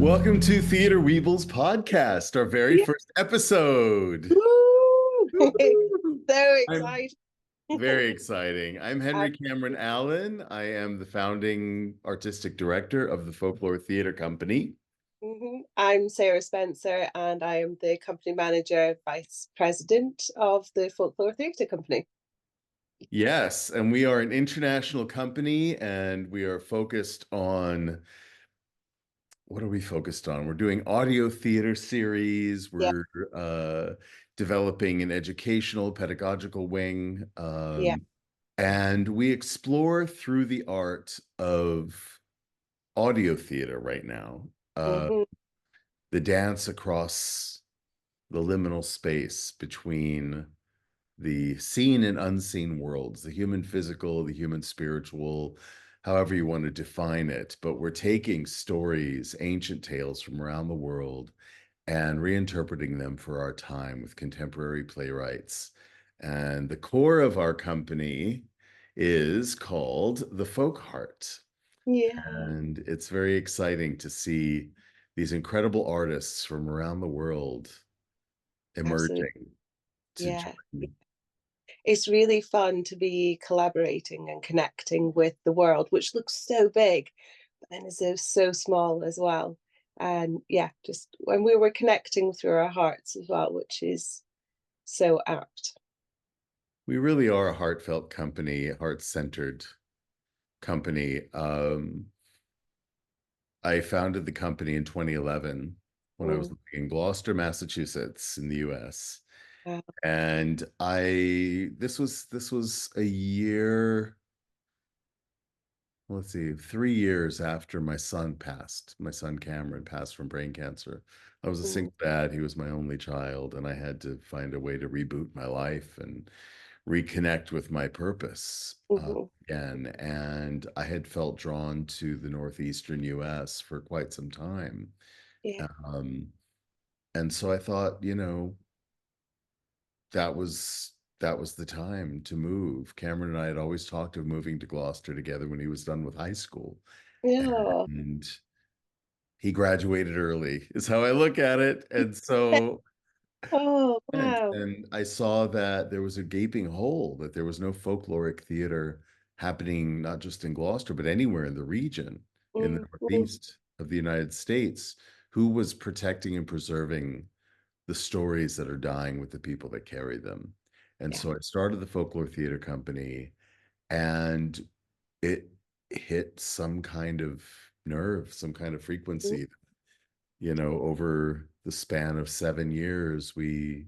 Welcome to Theater Weebles podcast, our very Yeah. first episode. Woo! Woo! So I'm excited. very exciting. I'm Henry Cameron Absolutely. Allen. I am the founding artistic director of the Folklore Theater Company. I'm Sarah Spencer, and I am the company manager, vice president of the Folklore Theatre Company. Yes, and we are an international company and we are focused on what are we focused on? We're doing audio theater series. Yeah, We're developing an educational pedagogical wing. yeah. And we explore through the art of audio theater right now, uh, hmm the dance across the liminal space between the seen and unseen worlds, the human physical, the human spiritual, however you want to define it. But we're taking stories, ancient tales from around the world, and reinterpreting them for our time with contemporary playwrights. And the core of our company is called the Folk Heart. Yeah, And it's very exciting to see these incredible artists from around the world absolutely. emerging to Yeah. join. It's really fun to be collaborating and connecting with the world, which looks so big, but then is so small as well. And yeah, just when we were connecting through our hearts as well, which is so apt. We really are a heartfelt company, a heart-centered company. I founded the company in 2011 when I was Mm. living in Gloucester, Massachusetts, in the US. Uh, And this was a year, let's see, 3 years after my son passed. My son Cameron passed from brain cancer. I was a mm, single dad. He was my only child, and I had to find a way to reboot my life and reconnect with my purpose mhm. again. And I had felt drawn to the northeastern US for quite some time. Yeah. Um, and so I thought, that was that was the time to move. Cameron and I had always talked of moving to Gloucester together when he was done with high school. Yeah. And he graduated early, is how I look at it. And so Oh, wow. and I saw that there was a gaping hole, that there was no folkloric theater happening, not just in Gloucester, but anywhere in the region in the Mhm. Northeast of the United States, who was protecting and preserving the stories that are dying with the people that carry them. And Yeah. so I started the Folklore Theater Company, and it hit some kind of nerve, some kind of Mm. frequency. Over the span of 7 years, we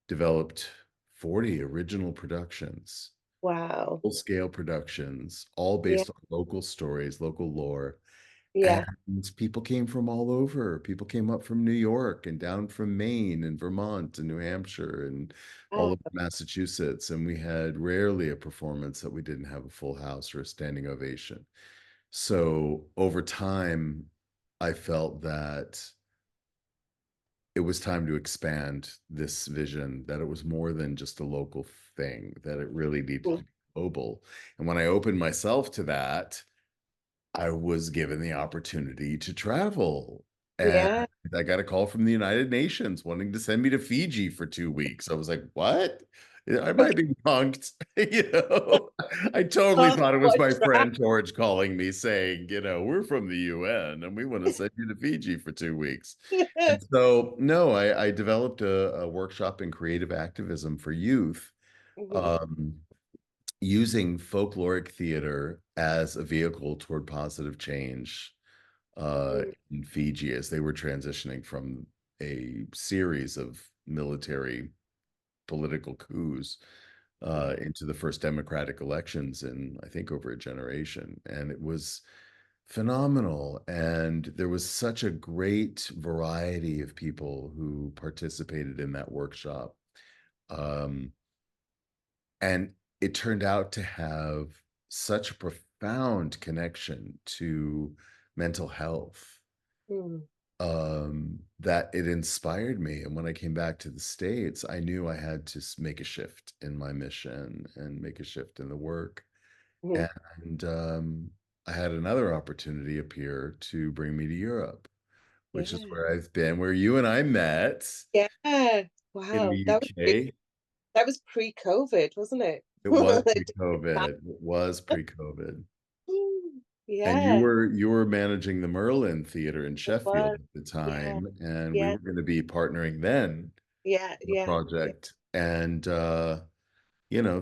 developed 40 original productions, Wow. full scale productions, all Yeah. based on local stories, local lore. Yeah. And people came from all over. People came up from New York and down from Maine and Vermont and New Hampshire and all Wow. over Massachusetts. And we had rarely a performance that we didn't have a full house or a standing ovation. So over time, I felt that it was time to expand this vision, that it was more than just a local thing, that it really needed Mm. to be global. And when I opened myself to that, I was given the opportunity to travel. And Yeah. I got a call from the United Nations wanting to send me to Fiji for 2 weeks. I was like, what? I might be punked. I totally Oh, thought it was what my track. friend George calling me saying, we're from the UN and we want to send you to Fiji for 2 weeks. And so, no, I developed a workshop in creative activism for youth. Mhm. Um, Using folkloric theater as a vehicle toward positive change Mm. in Fiji as they were transitioning from a series of military political coups Yeah. into the first democratic elections in, I think, over a generation. And it was phenomenal. And there was such a great variety of people who participated in that workshop. Um, and it turned out to have such a profound connection to mental health, Mm. that it inspired me. And when I came back to the States, I knew I had to make a shift in my mission and make a shift in the work. Mhm. And I had another opportunity appear to bring me to Europe, which is Yeah. where I've been, where you and I met Yeah. in the Wow. UK. That was pre-COVID, wasn't it? It was pre-COVID. It was pre-COVID. And Yeah, you were managing the Merlin Theater in it Sheffield was. at the Yeah, time, and we yeah, were going to be partnering then yeah, on a yeah, yeah. project. And the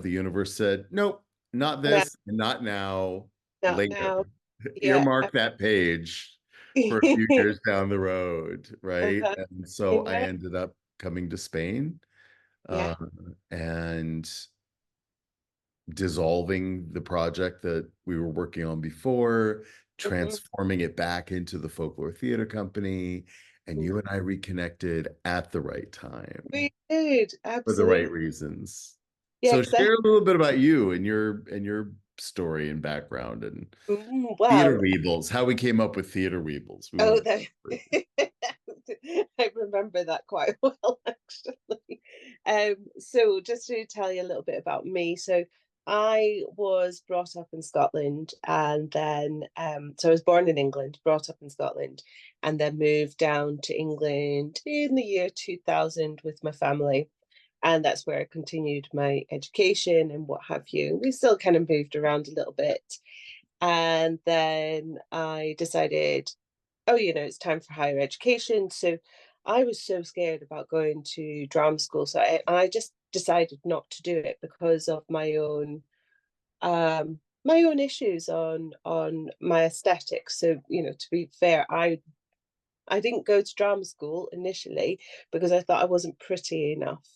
universe said, nope, not No, this, and not now, not later. now. Yeah. Earmark that page for a few years down the road, right? Uh-huh. And I so I know. ended up coming to Spain, Yeah. uh, and dissolving the project that we were working on before, Hmm. transforming it back into the Folklore Theater Company, and you and I reconnected at the right time We did, for the right absolutely. reasons. Yeah, So because I share a little bit about you and your story and background and theater well, Weebles, how we came up with theater Weebles. We oh, want that I remember that quite well, actually. So just to tell you a little bit about me. So I was brought up in Scotland, and then so I was born in England, brought up in Scotland, and then moved down to England in the year 2000 with my family. And that's where I continued my education and what have you. We still kind of moved around a little bit. And then I decided, oh, it's time for higher education. So I was so scared about going to drama school. So I just decided not to do it because of my own issues on my aesthetics. So, to be fair, I didn't go to drama school initially because I thought I wasn't pretty enough.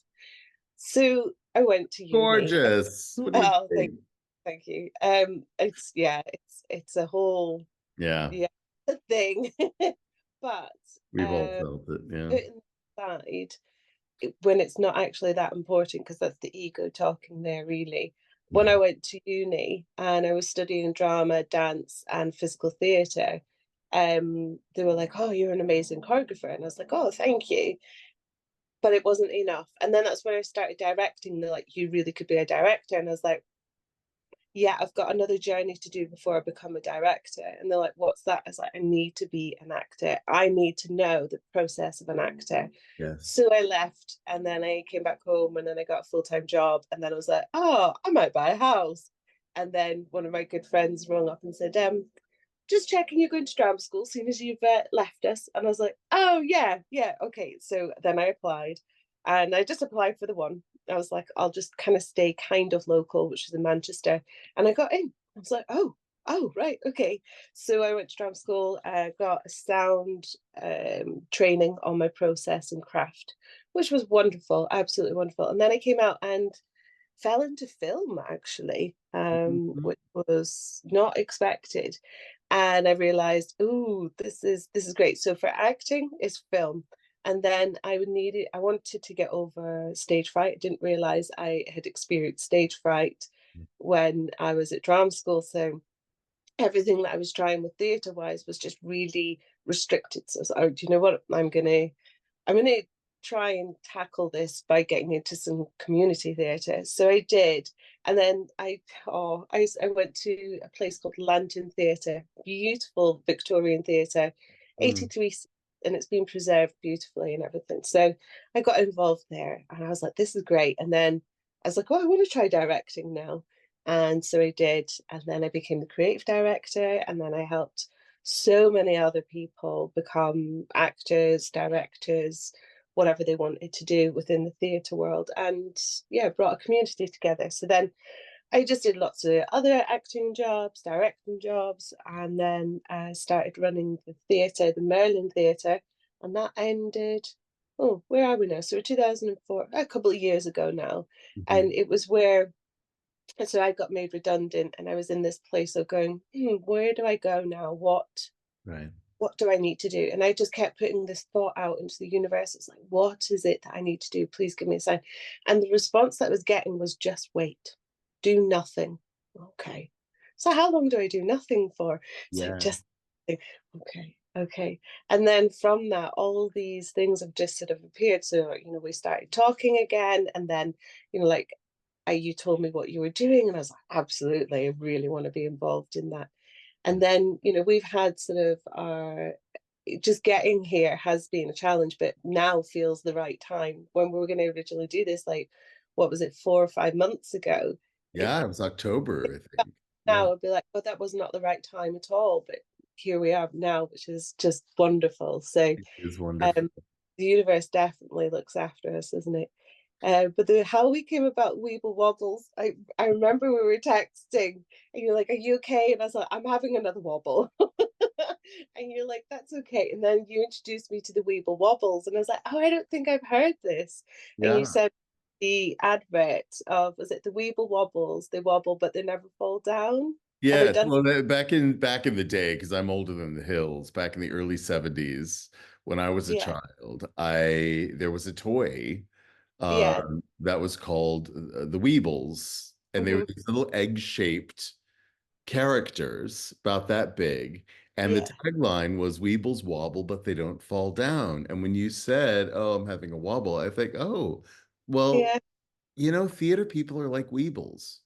So I went to uni. gorgeous. What do you Oh, think? thank you. It's yeah, it's a whole Yeah, yeah thing. But we've all uh, felt it. Yeah. putting aside when it's not actually that important, because that's the ego talking there, really. When Yeah. I went to uni and I was studying drama, dance, and physical theatre, they were like, "Oh, you're an amazing choreographer," and I was like, "Oh, thank you." But it wasn't enough. And then that's when I started directing. They're like, "You really could be a director," and I was like, yeah, I've got another journey to do before I become a director. And they're like, what's that? I was like, I need to be an actor. I need to know the process of an actor. Yes. So I left, and then I came back home, and then I got a full-time job. And then I was like, oh, I might buy a house. And then one of my good friends rung up and said, just checking you're going to drama school as soon as you've left us. And I was like, oh, yeah, yeah, okay. So then I applied, and I just applied for the one. I was like, I'll just kind of stay kind of local, which is in Manchester. And I got in. I was like, oh, right, okay. So I went to drama school, got a sound training on my process and craft, which was wonderful, absolutely wonderful. And then I came out and fell into film, actually, Mhm. which was not expected. And I realized, ooh, this is great. So for acting, it's film. And then I wanted to get over stage fright. I didn't realize I had experienced stage fright when I was at drama school. So everything that I was trying with theatre wise was just really restricted. So I was like, oh, do you know what? I'm gonna try and tackle this by getting into some community theatre. So I did, and then I went to a place called Lantern Theatre, beautiful Victorian theatre, Mm. 83 seats, and it's been preserved beautifully and everything. So I got involved there, and I was like, this is great. And then I was like, oh, I want to try directing now. And so I did, and then I became the creative director, and then I helped so many other people become actors, directors, whatever they wanted to do within the theatre world, and yeah, brought a community together. So then I just did lots of other acting jobs, directing jobs, and then started running the theatre, the Merlin Theatre, and that ended. Oh, where are we now? So 2004, a couple of years ago now, Mhm. and it was where so I got made redundant, and I was in this place of going, where do I go now? Right. What do I need to do? And I just kept putting this thought out into the universe. It's like, what is it that I need to do? Please give me a sign. And the response that I was getting was just wait, do nothing. Okay. So how long do I do nothing for? It's like Yeah. just okay, okay. And then from that, all these things have just sort of appeared. So, we started talking again, and then, like you told me what you were doing, and I was like, absolutely, I really want to be involved in that. And then, we've had sort of our just getting here has been a challenge, but now feels the right time. When we were going to originally do this, like, what was it, 4 or 5 months ago? It Yeah, it was October, I think. Yeah, now I'd be like, oh, that was not the right time at all. But here we are now, which is just wonderful. So it is wonderful. um, the universe definitely looks after us, doesn't it? But how we came about Weeble Wobbles, I remember we were texting and you're like, "Are you okay?" And I was like, "I'm having another wobble." And you're like, "That's okay." And then you introduced me to the Weeble Wobbles, and I was like, "Oh, I don't think I've heard this." And you Yeah. said the advert of, was it the Weeble Wobbles? They wobble, but they never fall down. Have I Yeah, done? well, back in the day, because I'm older than the hills, back in the early 70s, when I was a Yeah, child, I there was a toy yeah, that was called the Weebles, and they were hmm, these little egg-shaped characters about that big. And the yeah, tagline was Weebles wobble, but they don't fall down. And when you said, "Oh, I'm having a wobble," I think, "Oh, well, yeah, theater people are like Weebles.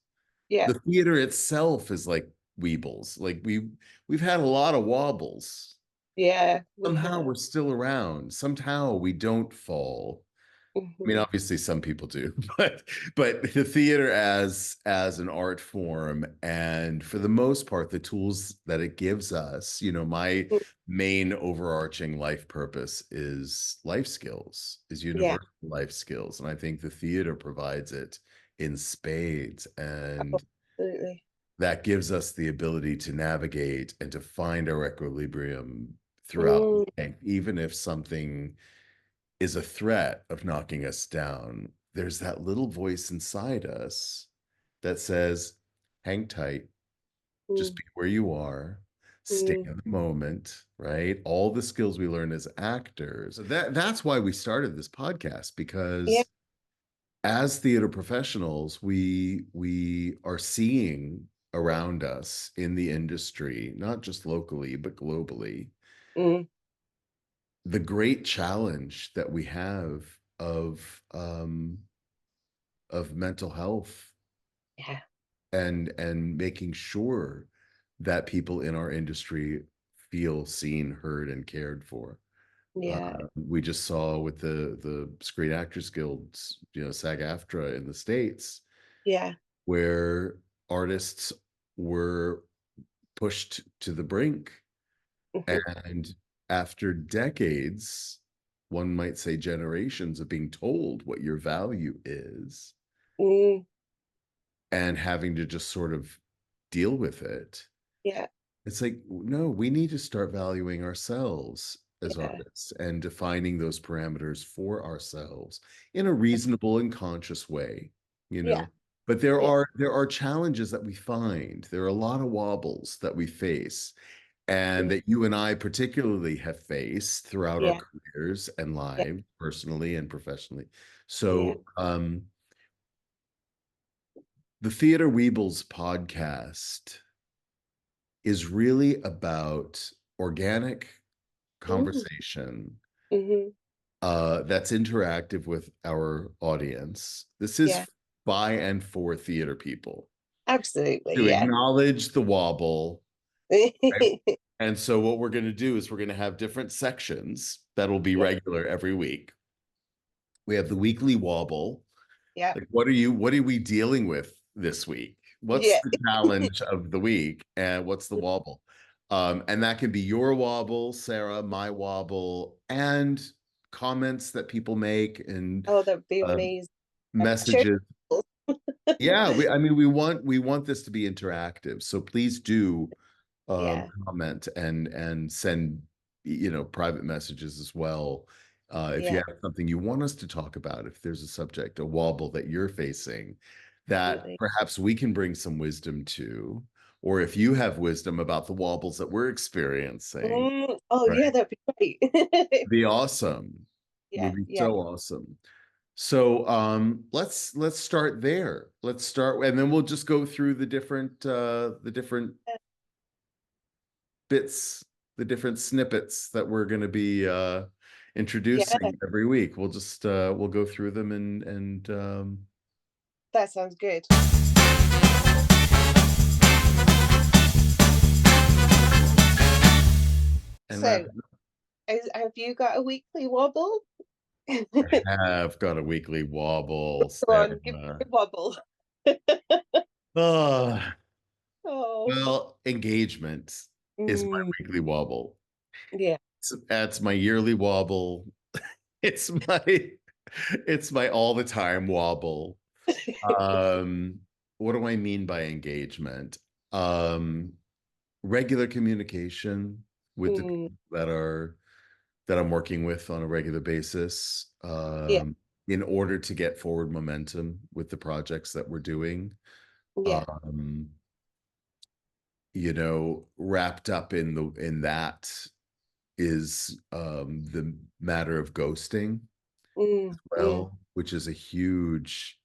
yeah, The theater itself is like Weebles. Like we've had a lot of wobbles. yeah. We Somehow have. we're still around. Somehow we don't fall. I mean, Hmm. obviously some people do, but the theater as an art form, and for the most part, the tools that it gives us, my main overarching life purpose is life skills, is Yeah, universal life skills. And I think the theater provides it in spades. And absolutely. that gives us the ability to navigate and to find our equilibrium throughout Mm, life, even if something is a threat of knocking us down. There's that little voice inside us that says, hang tight, just mm, be where you are, stay mm. in the moment, right? All the skills we learn as actors. So that's why we started this podcast, Yeah. because as theater professionals, we are seeing around us in the industry, not just locally, but globally, Mm, the great challenge that we have of mental health yeah. and making sure that people in our industry feel seen, heard, and cared for. Yeah. We just saw with the Screen Actors Guild's, SAG-AFTRA in the States, Yeah. where artists were pushed to the brink. Mhm. And after decades, one might say generations of being told what your value is Mm, and having to just sort of deal with it, yeah. it's like, no, we need to start valuing ourselves as Yeah. artists and defining those parameters for ourselves in a reasonable and conscious way, you Yeah. know. But there Yeah. are there are challenges that we find. There are a lot of wobbles that we face, and Mm, that you and I particularly have faced throughout our yeah. careers and Yeah. lives, personally and professionally. Yeah. So, the Theater Weebles podcast is really about organic Mm, conversation mhm. that's interactive with our audience. This is Yeah. by and for theater people Absolutely. to Yeah. acknowledge the wobble. Right? And so what we're going to do is we're going to have different sections that'll be Yeah. regular every week. We have the weekly wobble. Yeah. Like, what are we dealing with this week? What's Yeah. the challenge of the week, and what's the wobble? And that can be your wobble, Sarah, my wobble, and comments that people make, and Oh, that'd be um, amazing. Sure. messages. Yeah, I mean, we want this to be interactive, so please do Yeah. comment and send private messages as well, if you Yeah. have something you want us to talk about, if there's a subject, a wobble that you're facing that Absolutely. perhaps we can bring some wisdom to, or if you have wisdom about the wobbles that we're experiencing, Oh, right? yeah, that'd be great. Be awesome. Would Yeah. be Yeah. so awesome. So let's start there. Let's start, and then we'll just go through the different bits, the different snippets that we're going to be Yeah. introducing every week. We'll go through them and That sounds good. wrap So it up. Have you got a weekly wobble? Go I've got a weekly wobble, on, give me Sarah. your wobble. Oh, Oh, well, engagement is my mm, weekly wobble. yeah. That's my yearly wobble. It's my it's my all the time wobble. Um, what do I mean by engagement? Um, Regular communication with the Mm, people that I'm working with on a regular basis, yeah, in order to get forward momentum with the projects that we're doing. yeah. Um, Wrapped up in that is the matter of ghosting as Mm, well, which is a huge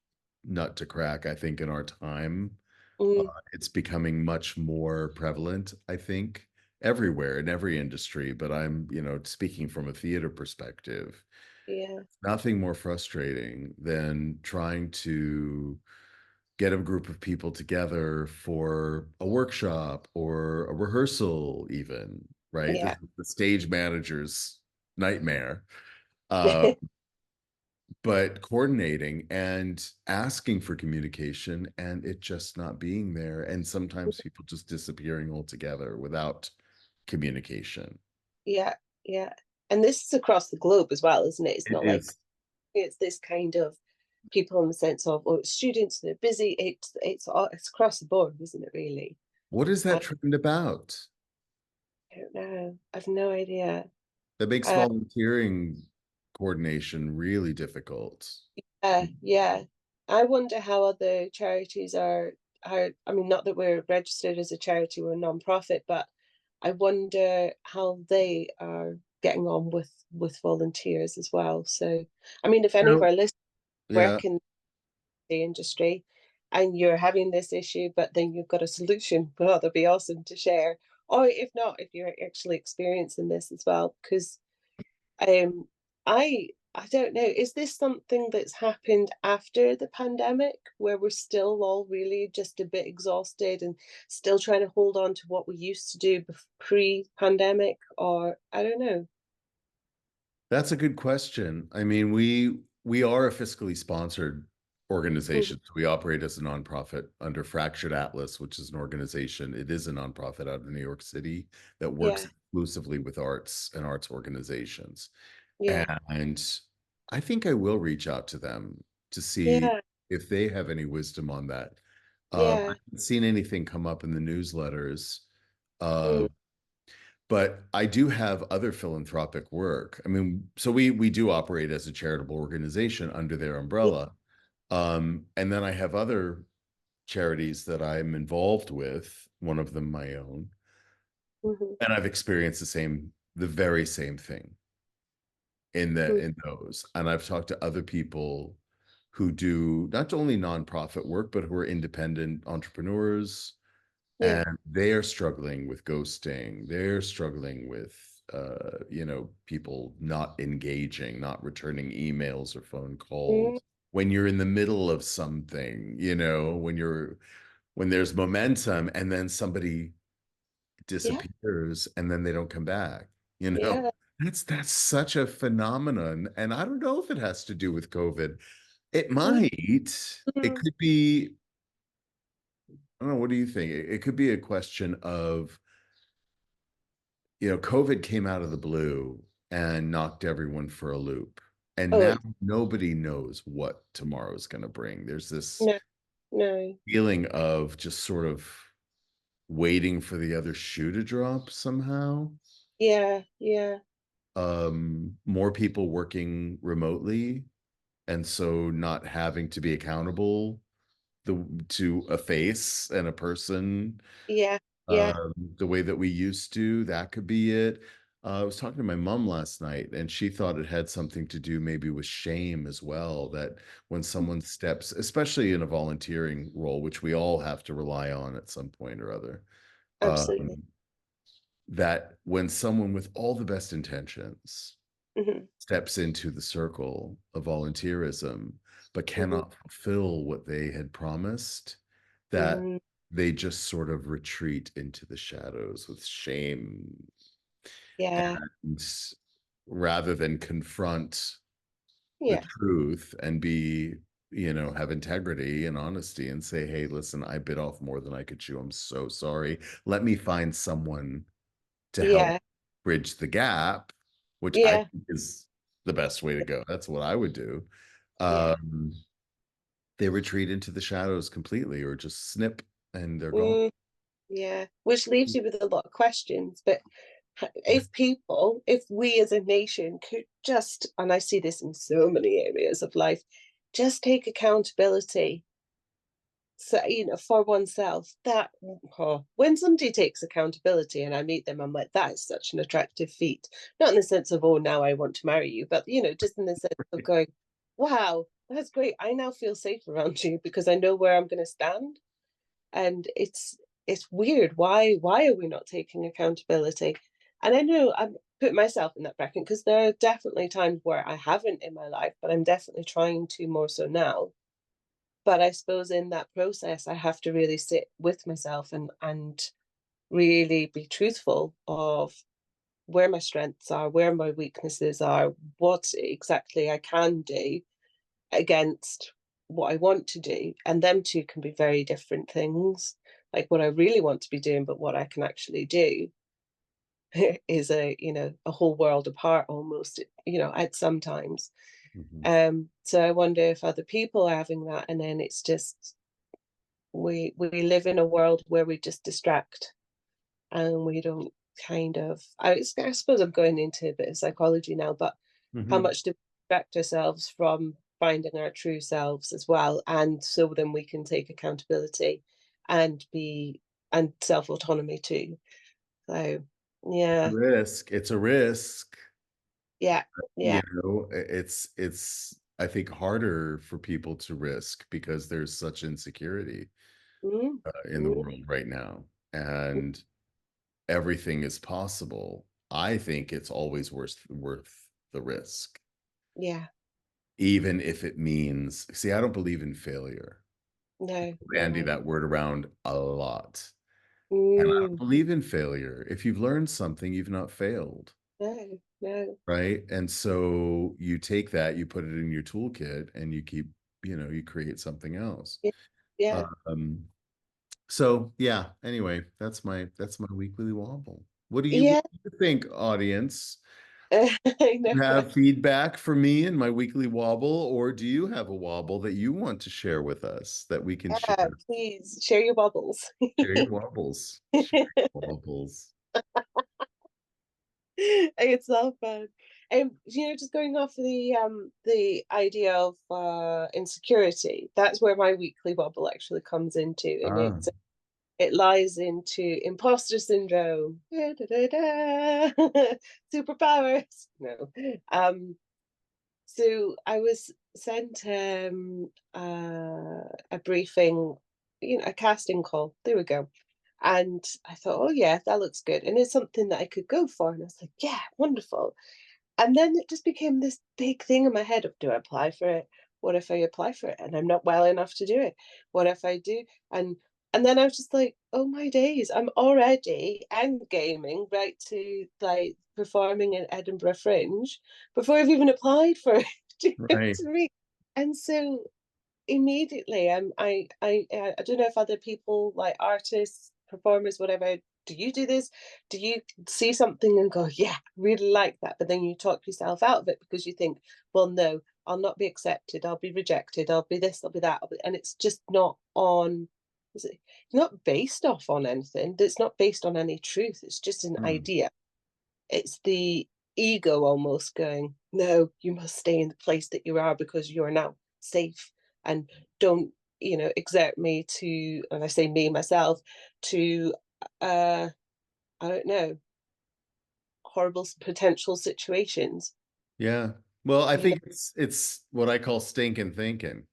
nut to crack, I think, in our time. mm, It's becoming much more prevalent, I think, everywhere in every industry. But I'm, speaking from a theater perspective, yeah, nothing more frustrating than trying to get a group of people together for a workshop or a rehearsal, even, right? This yeah, is the stage manager's nightmare. Uh, but coordinating and asking for communication and it just not being there. And sometimes people just disappearing altogether without communication. yeah, yeah. And this is across the globe as well, isn't it? It's It not like is. it's this kind of people in the sense of, oh, it's students, they're busy. It's across the board, isn't it, really? What is I that trend about don't know. I've no idea. that makes Uh, volunteering coordination really difficult? yeah. I wonder how other charities are, I mean, not that we're registered as a charity, we're a non-profit, but I wonder how they are getting on with volunteers as well. So, I mean, if any of No, our listeners yeah, work in the industry and you're having this issue, but then you've got a solution, well, that'd be awesome to share. Or if not, if you're actually experiencing this as well, because um, I don't know. Is this something that's happened after the pandemic, where we're still all really just a bit exhausted and still trying to hold on to what we used to do pre-pandemic, or I don't know. that's a good question. I mean, we are a fiscally sponsored Mm, organization. So we operate as a nonprofit under Fractured Atlas, which is an organization. It is a nonprofit out of New York City that works yeah, exclusively with arts and arts organizations. yeah, And I think I will reach out to them to see yeah, if they have any wisdom on that. I yeah, haven't seen anything come up in the newsletters. mm, Um, but I do have other philanthropic work. I mean, so we do operate as a charitable organization under their yeah, umbrella. And then I have other charities that I'm involved with, one of them my own, mhm, and I've experienced the very same thing mm, in those. And I've talked to other people who do not only nonprofit work, but who are independent entrepreneurs, yeah, and they are struggling with ghosting. They're struggling with people not engaging, not returning emails or phone mm, calls when you're in the middle of something, when there's momentum and then somebody yeah, disappears and then they don't come back, you know. yeah, That's such a phenomenon. And I don't know if it has to do with COVID. It mm, might. It mm. could be, I don't know, what do you think? It could be a question of, COVID came out of the blue and knocked everyone for a loop. And Oh, now it's nobody knows what tomorrow is going to bring. There's this no, no, feeling of just sort of waiting for the other shoe to drop somehow. yeah, yeah, More people working remotely, and so not having to be accountable to a face and a person, yeah, yeah, the way that we used to. That could be it. I was talking to my mom last night, and she thought it had something to do maybe with shame as well. That when someone steps, especially in a volunteering role, which we all have to rely on at some point or other, absolutely. um, that when someone with all the best intentions Hmm. steps into the circle of volunteerism, but Hmm. cannot fulfill what they had promised, that Mm, they just sort of retreat into the shadows with shame yeah, and rather than confront the Yeah. truth and be, have integrity and honesty and say, hey, listen, I bit off more than I could chew. I'm so sorry. Let me find someone to help Yeah. bridge the gap, which I Yeah. think is the best way to go. That's what I would do. Yeah. Um, they retreat into the shadows completely or just snip and they're gone. Mm, yeah. Which leaves you with a lot of questions. But Yeah. if we as a nation could just, and I see this in so many areas of life, just take accountability, so for oneself, that when somebody takes accountability and I meet them, I'm like, that is such an attractive feat. Not in the sense of, oh, now I want to marry you, but just in the sense of going, wow, that's great, I now feel safe around you because I know where I'm going to stand. And it's weird, why are we not taking accountability? And I know I'm put myself in that bracket because there are definitely times where I haven't in my life, but I'm definitely trying to more so now. But I suppose in that process, I have to really sit with myself and really be truthful of where my strengths are, where my weaknesses are, what exactly I can do against what I want to do. And them two can be very different things. Like what I really want to be doing, but what I can actually do is a whole world apart almost, at sometimes. Mhm. So I wonder if other people are having that, and then it's just we live in a world where we just distract and we don't kind of I suppose I'm going into a bit of psychology now, but how Mhm. much do we distract ourselves from finding our true selves as well, and so then we can take accountability and be and self autonomy too. So yeah. It's a risk. Yeah. Yeah. It's I think harder for people to risk because there's such insecurity Mm, in the mm, world right now, and everything is possible. I think it's always worth the risk, yeah. even if it means. See, I don't believe in failure. No, Bandy no. that word around a lot, and I don't Mm, believe in failure. If you've learned something, you've not failed. no, no. Right? And so you take that, you put it in your toolkit, and you keep, you create something else. Yeah. Yeah. Um, so yeah, anyway, that's my weekly wobble. What Yeah. do you think, audience? I know, You right? have feedback for me and my weekly wobble, or do you have a wobble that you want to share with us that we can Yeah, share? please share your bubbles. Share your wobbles. Share your wobbles. It's so fun. Just going off the idea of insecurity, that's where my weekly bubble actually comes into, and Ah, it lies into imposter syndrome. Da, da, da, da. Superpowers. No. So I was sent a briefing, a casting call. There we go. And I thought, oh yeah, that looks good. And it's something that I could go for. And I was like, yeah, wonderful. And then it just became this big thing in my head of, do I apply for it? What if I apply for it and I'm not well enough to do it? What if I do? And and then I was just like, oh my days, I'm already end gaming right to like performing at Edinburgh Fringe before I've even applied for it. Do you know right. what I mean? And so immediately I don't know if other people like artists, performers, whatever, do you do this? Do you see something and go, yeah, really like that, but then you talk yourself out of it because you think, well, no, I'll not be accepted, I'll be rejected, I'll be this, I'll be that, and it's just not on, is it not based off on anything, it's not based on any truth, it's just an Hmm. idea. It's the ego almost going, no, you must stay in the place that you are because you're now safe, and don't, exert me to, and I say me myself, to, uh, I don't know, horrible potential situations. Yeah. Well, I You think it's what I call stinking thinking.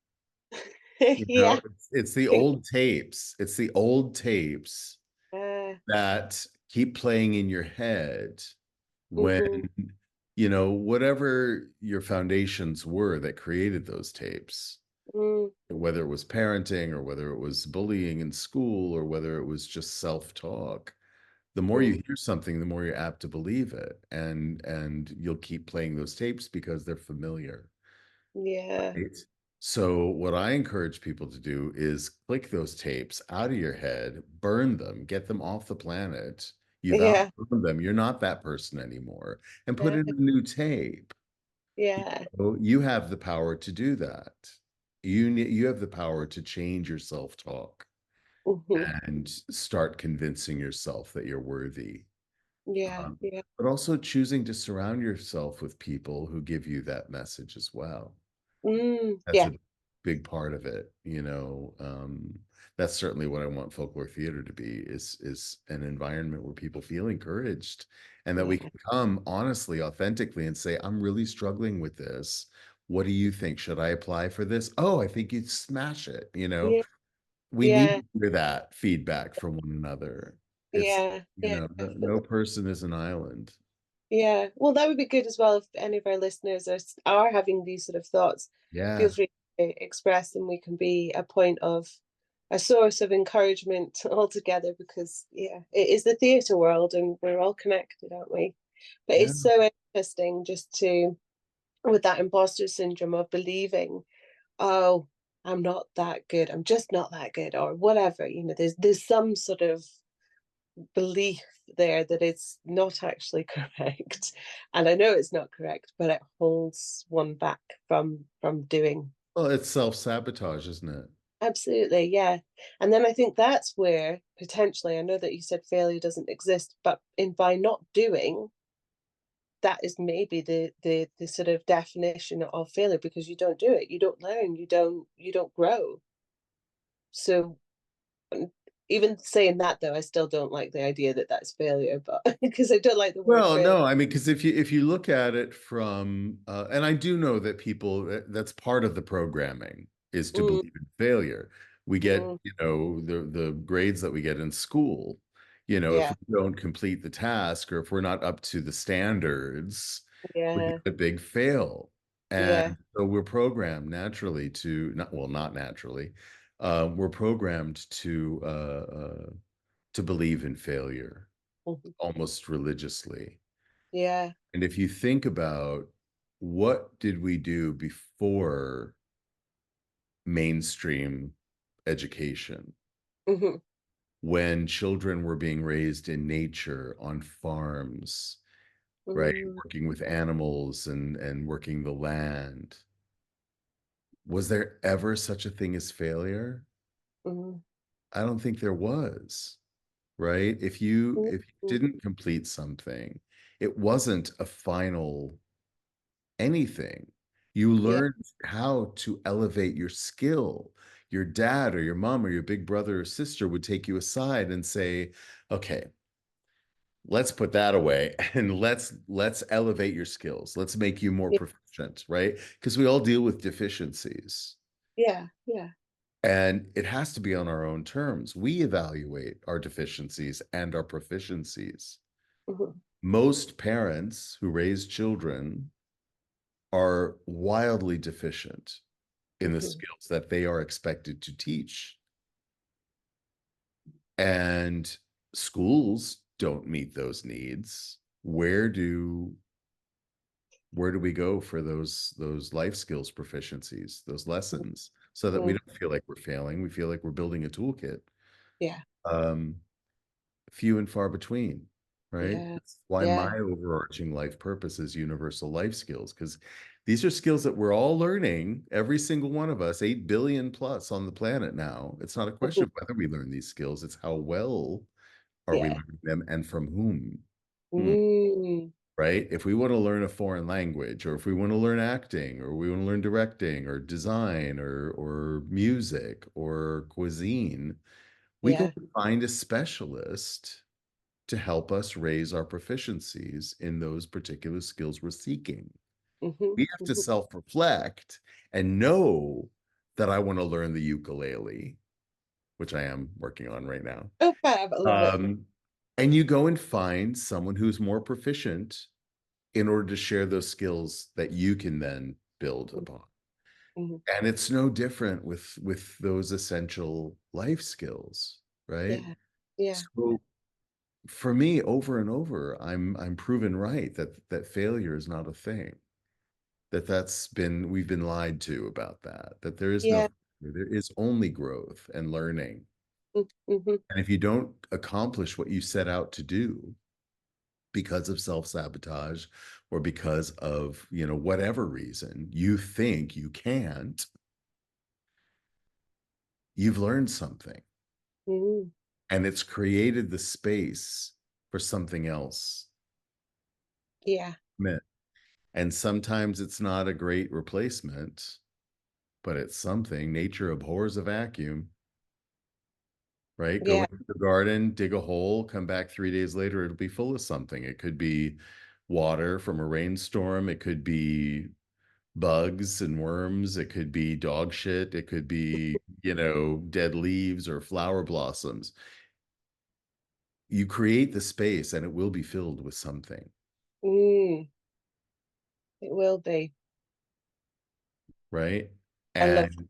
Yeah. It's the old tapes. It's the old tapes Uh, that keep playing in your head when, mhm, whatever your foundations were that created those tapes, mm, whether it was parenting or whether it was bullying in school or whether it was just self-talk, The more Mm. you hear something, the more you're apt to believe it, and you'll keep playing those tapes because they're familiar, Yeah. right? So what I encourage people to do is click those tapes out of your head, burn them, get them off the planet. You've Yeah. outgrown them. You're not that person anymore, and put Yeah. in a new tape. Yeah. So you have the power to do that. You have the power to change your self-talk Mhm. and start convincing yourself that you're worthy. Yeah. Yeah. But also choosing to surround yourself with people who give you that message as well. That's Yeah. a big part of it, you know. That's certainly what I want folklore theater to be, is an environment where people feel encouraged and that we Yeah. can come honestly, authentically and say, I'm really struggling with this. What do you think? Should I apply for this? Oh, I think you'd smash it, you know. Yeah. We need Yeah. to hear that feedback from one another. It's, Yeah. you Yeah. know, no Definitely. person is an island. Yeah. Well, that would be good as well if any of our listeners are having these sort of thoughts. Feel Yeah. free to express them. We can be a source of encouragement altogether because yeah, it is the theatre world and we're all connected, aren't we? But Yeah. it's so interesting just to with that imposter syndrome of believing, oh, I'm not that good. I'm just not that good, or whatever. There's some sort of belief there that it's not actually correct. And I know it's not correct, but it holds one back from doing. Well, it's self-sabotage, isn't it? Absolutely, yeah. And then I think that's where potentially, I know that you said failure doesn't exist, but in by not doing, that is maybe the sort of definition of failure because you don't do it, you don't learn, you don't grow. So mm, even saying that though, I still don't like the idea that that's failure, but because I don't like the word Well, failure. no, I mean, because if you look at it from, and I do know that people, that's part of the programming is to Mm, believe in failure. We get, mm, the grades that we get in school. If yeah, we don't complete the task or if we're not up to the standards, we get yeah, a big fail. yeah. And so we're programmed naturally to not, well, not naturally, we're programmed to believe in failure Mhm. almost religiously. Yeah. And if you think about what did we do before mainstream education, Mhm. when children were being raised in nature on farms, right? Mm, Working with animals and working the land. Was there ever such a thing as failure? mhm, I don't think there was, right? If you mhm. didn't complete something, it wasn't a final anything. You Yeah, learned how to elevate your skill. Your dad or your mom or your big brother or sister would take you aside and say, okay, let's put that away and let's elevate your skills. Let's make you more yeah, proficient, right? Because we all deal with deficiencies. yeah, yeah. And it has to be on our own terms. We evaluate our deficiencies and our proficiencies. Mhm, Most parents who raise children are wildly deficient in the mhm. skills that they are expected to teach. And schools don't meet those needs. Where do we go for those life skills proficiencies, those lessons, so that we Mhm. don't feel like we're failing? We feel like we're building a toolkit. Yeah, Um, Few and far between, right? yeah, That's why my yeah. overarching life purpose is universal life skills, because these are skills that we're all learning, every single one of us, 8 billion plus on the planet now. It's not a question Mhm. of whether we learn these skills, it's how well are we Yeah. learning them and from whom. Hmm, Mm, right? If we want to learn a foreign language, or if we want to learn acting, or we want to learn directing, or design, or music, or cuisine, we go yeah. find a specialist to help us raise our proficiencies in those particular skills we're seeking. Mhm, We have to mhm. self-reflect and know that I want to learn the ukulele, which I am working on right now. Oh, fab, I love it. Um, and you go and find someone who's more proficient in order to share those skills that you can then build Mhm, upon. mhm. And it's no different with those essential life skills, right? Yeah, yeah, So for me, over and over, I'm proven right that failure is not a thing. We've been lied to about that. That there is no Yeah. failure, there is only growth and learning. Mm-hmm. And if you don't accomplish what you set out to do because of self-sabotage or because of, whatever reason you think you can't, you've learned something Mm, and it's created the space for something else. yeah. And sometimes it's not a great replacement, but it's something. Nature abhors a vacuum, right? Go Yeah. into the garden, dig a hole, come back 3 days later, it'll be full of something. It could be water from a rainstorm, it could be bugs and worms, it could be dog shit, it could be, dead leaves or flower blossoms. You create the space and it will be filled with something, Mm, it will be. right? I love. And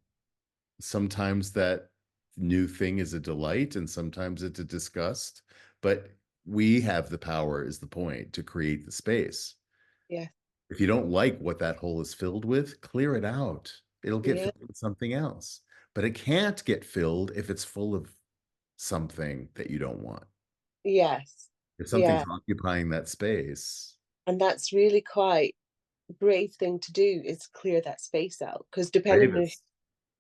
sometimes that new thing is a delight and sometimes it's a disgust, but we have the power, is the point, to create the space. Yeah. If you don't like what that hole is filled with, clear it out. It'll get Yeah. filled with something else, but it can't get filled if it's full of something that you don't want. Yes. If something's Yeah. occupying that space, And that's really quite a brave thing to do, is clear that space out, because depending on bravest.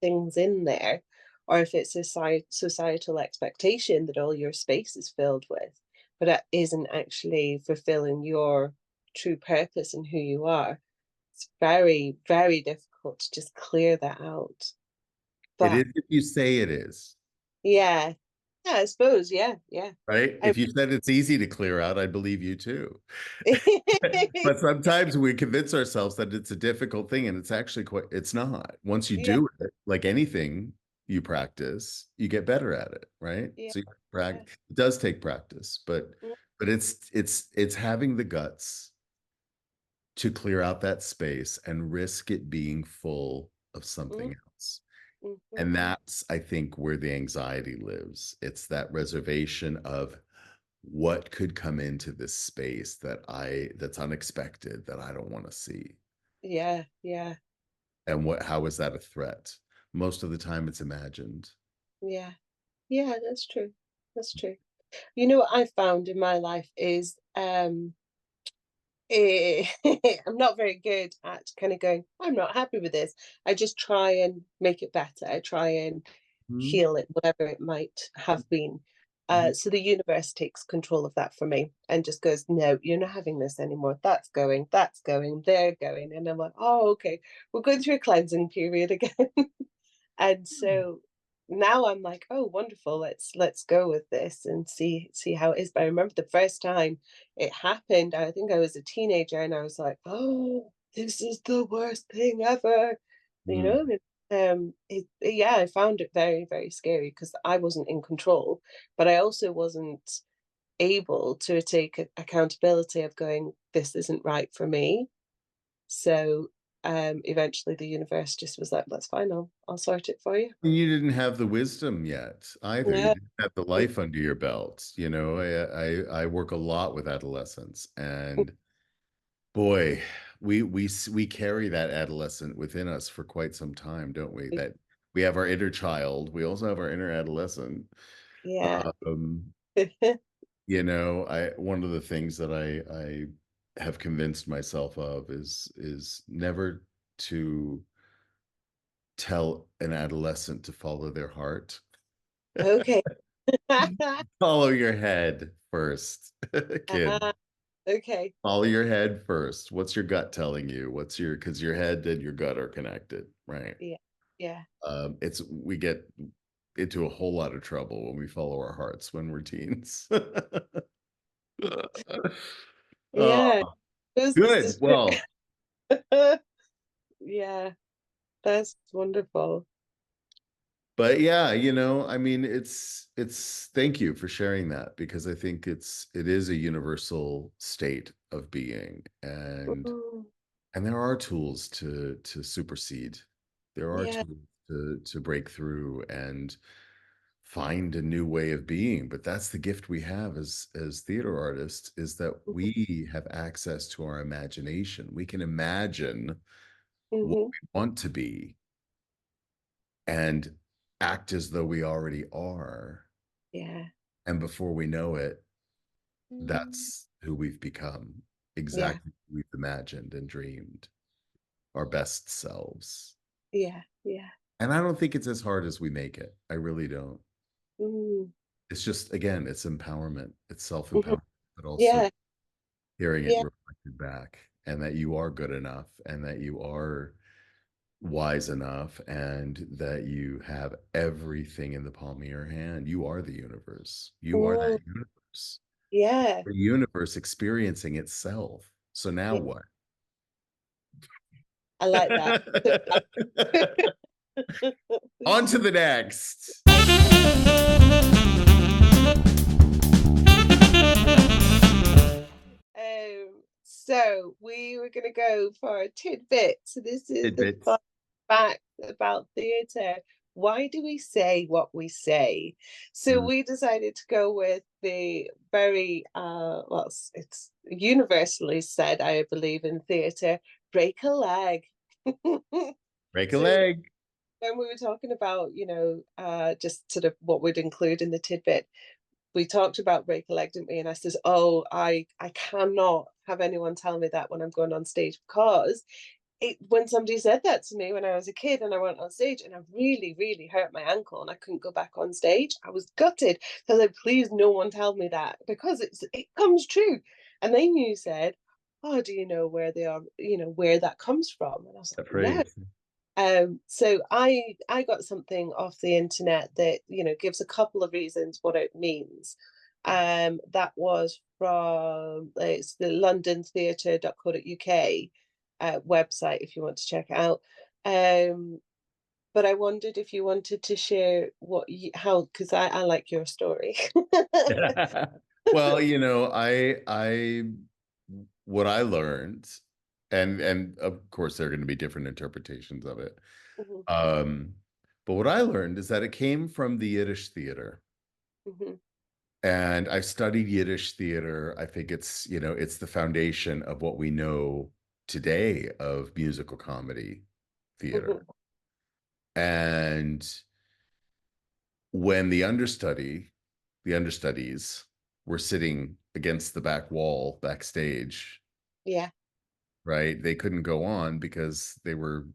things in there, or if it's a societal expectation that all your space is filled with, but it isn't actually fulfilling your true purpose and who you are, it's very, very difficult to just clear that out. It But is if you say it is. yeah, yeah, I suppose, yeah, yeah. Right? I If you said it's easy to clear out, I believe you too. But sometimes we convince ourselves that it's a difficult thing, and it's not. Once you yeah, do it, like anything you practice, you get better at it, right? yeah, So yeah. it does take practice, but Mm, it's having the guts to clear out that space and risk it being full of mm, something else. mhm. And that's, I think, where the anxiety lives. It's that reservation of what could come into this space that's unexpected, that I don't want to see. Yeah, yeah, And how is that a threat? Most of the time it's imagined. yeah. Yeah, that's true. That's true. You know what I found in my life is, I'm not very good at kind of going, I'm not happy with this. I just try and make it better. I try and Mhm, heal it, whatever it might have been. mhm. So the universe takes control of that for me and just goes, no, you're not having this anymore. That's going, they're going. And I'm like, oh, okay, we're going through a cleansing period again. And so now I'm like, oh, wonderful. Let's go with this and see how it is. But I remember the first time it happened, I think I was a teenager and I was like, oh, this is the worst thing ever. You Mm. know, yeah, I found it very, very scary because I wasn't in control, but I also wasn't able to take accountability of going, this isn't right for me. So eventually the universe just was like, that's fine, I'll sort it for you. And you didn't have the wisdom yet either. You No. didn't have the life under your belt. I work a lot with adolescents, and boy, we carry that adolescent within us for quite some time, don't we? That we have our inner child. We also have our inner adolescent. Yeah. Um, I one of the things that I have convinced myself of is never to tell an adolescent to follow their heart. Okay. Follow your head first, kid. Ah, okay. Follow your head first. What's your gut telling you? Because your head and your gut are connected, right? Yeah. Yeah. It's we get into a whole lot of trouble when we follow our hearts when we're teens. Yeah. Oh, This good. is true. Well, Yeah, that's wonderful. but yeah, I mean, it's thank you for sharing that because I think it is a universal state of being, Mm, and there are tools to supersede. There are yeah. tools to break through, and find a new way of being. But that's the gift we have as theater artists, is that Mhm. we have access to our imagination. We can imagine what Mhm. we want to be and act as though we already are. Yeah. And before we know it, Mm. that's who we've become, Yeah. exactly who we've imagined and dreamed, our best selves. Yeah. Yeah. And I don't think it's as hard as we make it. I really don't. Mm. It's just, again, it's empowerment, it's Mhm. self-empowerment, but also Yeah. hearing it Yeah. reflected back, and that you are good enough, and that you are wise enough, and that you have everything in the palm of your hand. You are the universe. You are Mm. that universe. Yeah. The universe experiencing itself. So now Yeah. what? I like that. On to the next. So we were going to go for a tidbit. So this is the fun Tidbits. fact about theatre. Why do we say what we say? So Mm. we decided to go with the very well, it's universally said, I believe, in theatre, break a leg. Break a So leg. when we were talking about, just sort of what we'd include in the tidbit, we talked about break a leg, didn't we? And I says, "Oh, I cannot have anyone tell me that when I'm going on stage, because when somebody said that to me when I was a kid and I went on stage and I really, really hurt my ankle and I couldn't go back on stage, I was gutted. So I was like, please, no one tell me that, because it comes true." And then you said, "Oh, do you know where they are? You know where that comes from?" And I was like, That "No." phrase. So I got something off the internet that gives a couple of reasons what it means. That was from it's the londontheatre.co.uk website if you want to check it out. Um, but I wondered if you wanted to share what how, because I like your story. Well, I what I learned, and of course there are going to be different interpretations of it. Mhm, Um, but what I learned is that it came from the Yiddish theater. mhm, And I've studied Yiddish theater. I think it's the foundation of what we know today of musical comedy theater. mhm, And when the understudies were sitting against the back wall backstage, yeah. right? They couldn't go on because they were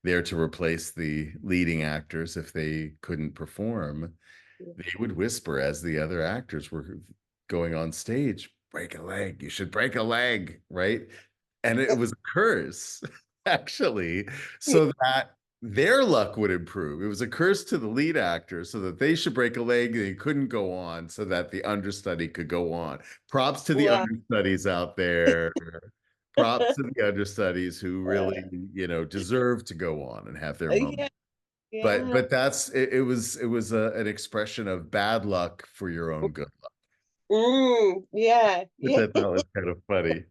there to replace the leading actors if they couldn't perform. Yeah. They would whisper as the other actors were going on stage, break a leg, you should break a leg, right? And it was a curse, actually, so that their luck would improve. It was a curse to the lead actor so that they should break a leg, they couldn't go on, so that the understudy could go on. Props to the Wow. understudies out there. Props to the understudies who really, deserve to go on and have their moment. Yeah. But Yeah. but that's it was an expression of bad luck for your own good luck, Yeah. which Yeah. I thought was kind of funny.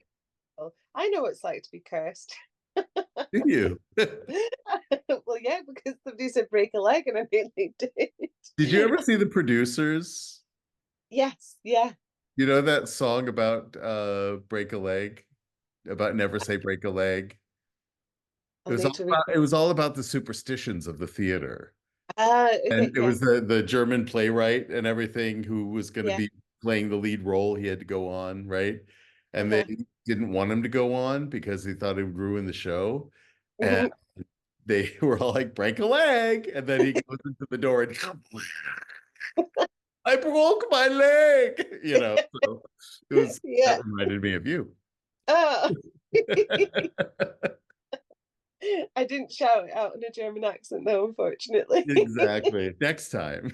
I know what it's like to be cursed. Did you? Well, yeah, because somebody said break a leg and I nearly did. Did you ever see The Producers? Yes, yeah. You know that song about break a leg, about never say break a leg? It I'll was need all to read. about it was all about the superstitions of the theater. Ah, okay, And it yeah, was the German playwright and everything who was going to yeah. be playing the lead role. He had to go on, right? And they Uh-huh. didn't want him to go on because he thought it would ruin the show. And Mhm. they were all like, break a leg. And then he goes into the door and I broke my leg. So that Yeah. reminded me of you. Oh. I didn't shout it out in a German accent though, unfortunately. Exactly. Next time.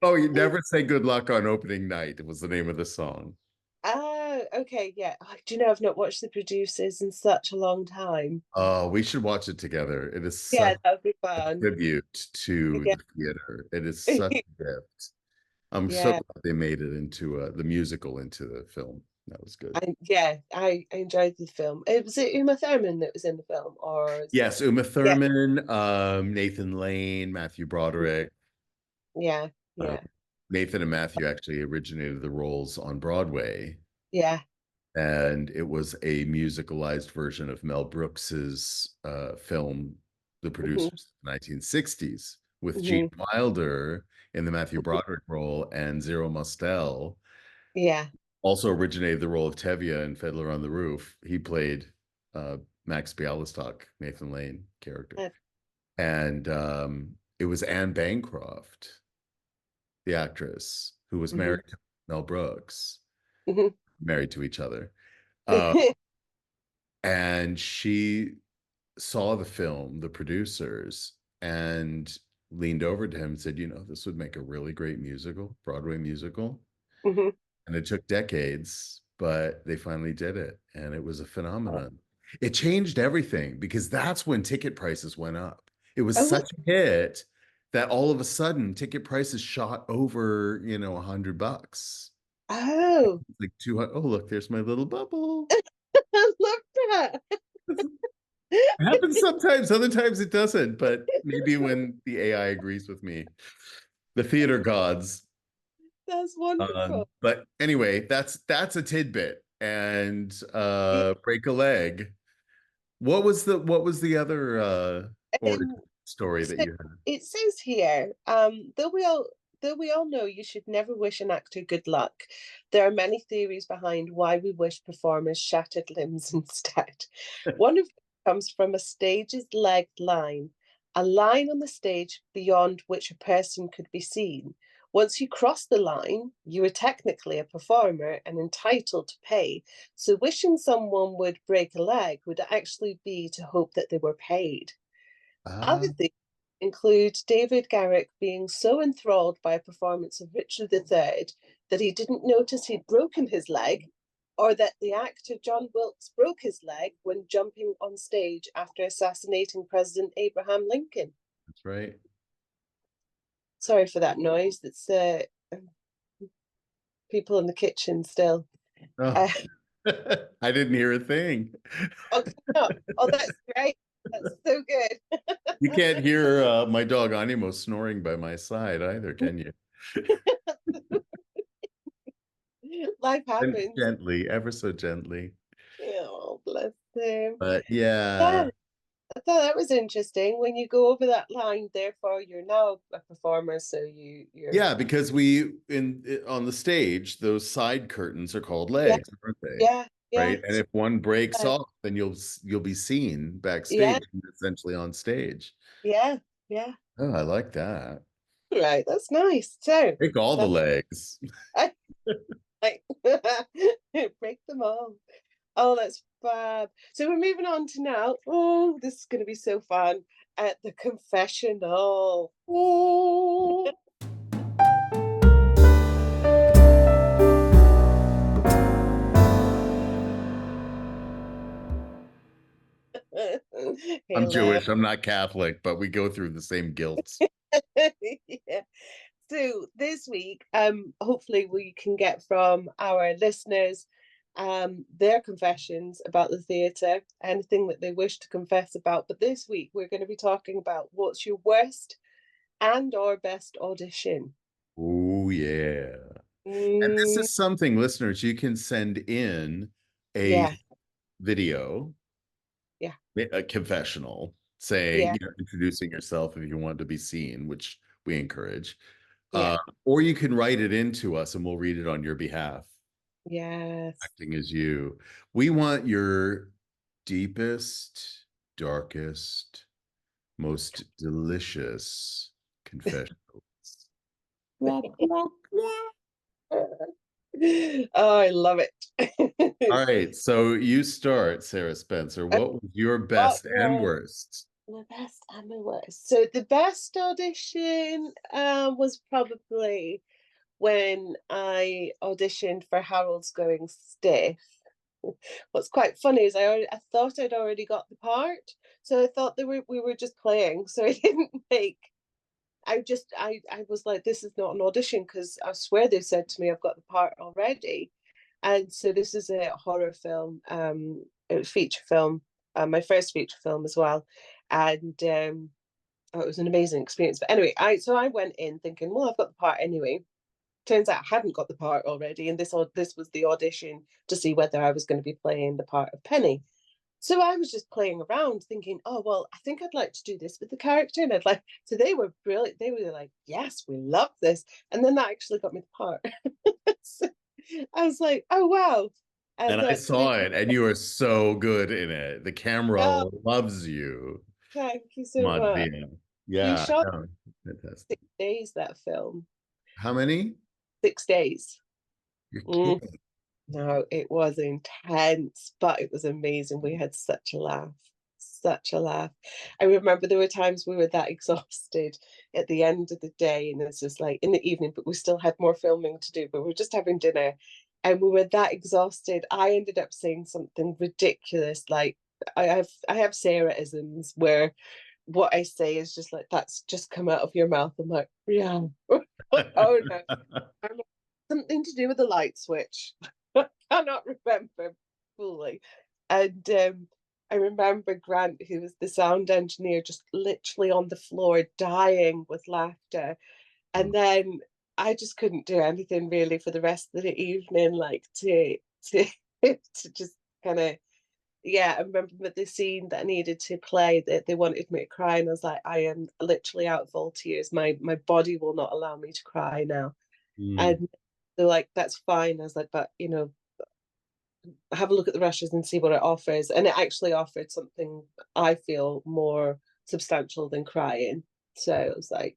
Oh, you never say good luck on opening night. It was the name of the song. Ah, okay, yeah. Oh, do you know I've not watched The Producers in such a long time? Oh, we should watch it together. It is Yeah, such that would be a fun. tribute to Yeah. the theater. It is such a gift. I'm so Yeah. glad they made it into the musical into the film. That was good. And yeah, I enjoyed the film. Was it Uma Thurman that was in the film, or Yes, Uma yeah, Thurman, Nathan Lane, Matthew Broderick. yeah, Uh, yeah, Nathan and Matthew actually originated the roles on Broadway, yeah. and it was a musicalized version of Mel Brooks's film, The Hmm. Producers, 1960s, with Gene Hmm. Wilder in the Matthew Broderick role and Zero Mostel. Yeah. Also originated the role of Tevye in Fiddler on the Roof. He played uh, Max Bialystock, Nathan Lane character. Uh, And it was Anne Bancroft, the actress, who was mhm, married to Mel Brooks, mhm. married to each other. And she saw the film, the producers, and leaned over to him and said, this would make a really great musical, Broadway musical. Mhm. And it took decades, but they finally did it. And it was a phenomenon. It changed everything because that's when ticket prices went up. It was Oh, such a hit that all of a sudden ticket prices shot over, $100. oh, Like 200. Oh, look, there's my little bubble. I love that. It happens sometimes, other times it doesn't, but maybe when the AI agrees with me, the theater gods. That's wonderful. But anyway, that's a tidbit. And Yeah. break a leg. What was the other origin Um, story that so you had? it says here, though we all know you should never wish an actor good luck, there are many theories behind why we wish performers shattered limbs instead. One of them comes from a stage's legged line, a line on the stage beyond which a person could be seen. Once you cross the line, you are technically a performer and entitled to pay. So wishing someone would break a leg would actually be to hope that they were paid. Ah, Other things include David Garrick being so enthralled by a performance of Richard III that he didn't notice he'd broken his leg, or that the actor John Wilkes broke his leg when jumping on stage after assassinating President Abraham Lincoln. that's right. Sorry for that noise. That's people in the kitchen still. Oh, Uh, I didn't hear a thing. oh, no. Oh, that's great. That's so good. You can't hear my dog Animo snoring by my side either, can you? Life And happens. gently, ever so gently. Oh, bless him. But yeah, Yeah, I thought that was interesting. When you go over that line, therefore you're now a performer, so you're yeah, because we in on the stage, those side curtains are called yeah, legs, aren't they? yeah, yeah, Right. And if one breaks uh, off, then you'll be seen yeah, backstage, essentially on stage. yeah, yeah. Oh, I like that. Right, that's nice. So Break all the that's legs. I like break them all. Oh, that's fab. So we're moving on to now. Oh, this is going to be so fun. At the confessional. Oh, I'm Hello. Jewish. I'm not Catholic, but we go through the same guilt. Yeah. So this week, hopefully we can get from our listeners their confessions about the theatre, anything that they wish to confess about. But this week we're going to be talking about what's your worst and or best audition. Oh, yeah. And this Mm, is something, listeners, you can send in a yeah, video, yeah, a confessional, saying, yeah, introducing yourself if you want to be seen, which we encourage. yeah, Or you can write it into us and we'll read it on your behalf, yes. acting as you. We want your deepest, darkest, most delicious confessionals. Womp, womp, womp. Oh, I love it. All right, so you start, Sarah Spencer. What was your What best and was worst? my best and my worst? So the best audition was probably when I auditioned for Harold's Going Stiff. What's quite funny is I thought I'd already got the part, so I thought we were just playing. So I didn't make. I was like, this is not an audition because I swear they said to me I've got the part already, And so this is a horror film, a feature film, my first feature film as well. And oh, it was an amazing experience. But anyway, I went in thinking, well, I've got the part anyway. Turns out I hadn't got the part already, and this was the audition to see whether I was going to be playing the part of Penny. So I was just playing around thinking, oh, well, I think I'd like to do this with the character. And I'd like, so they were brilliant. They were like, yes, we love this. And then that actually got me the part. So I was like, oh, wow. And And I saw it, and you are so good in it. The camera oh, loves you, thank you so much. Madina. We Yeah, shot no, fantastic. 6 days, that film. How many? 6 days. You're Mm. kidding. No, it was intense, but it was amazing. We had such a laugh, such a laugh. I remember there were times we were that exhausted at the end of the day, and it's just like in the evening, but we still had more filming to do, but we were just having dinner, and we were that exhausted. I ended up saying something ridiculous, like I have Sarah-isms where what I say is just like that's just come out of your mouth. I'm like, yeah. Oh no. I'm like, something to do with the light switch. I cannot remember fully. And I remember Grant, who was the sound engineer, just literally on the floor dying with laughter. And then I just couldn't do anything really for the rest of the evening, like to to just kind of yeah, I remember with the scene that I needed to play that they wanted me to cry, and I was like, I am literally out of all tears. My body will not allow me to cry now. Mm, And they're like, that's fine. I was like, but have a look at the rushes and see what it offers. And it actually offered something I feel more substantial than crying. So I was like,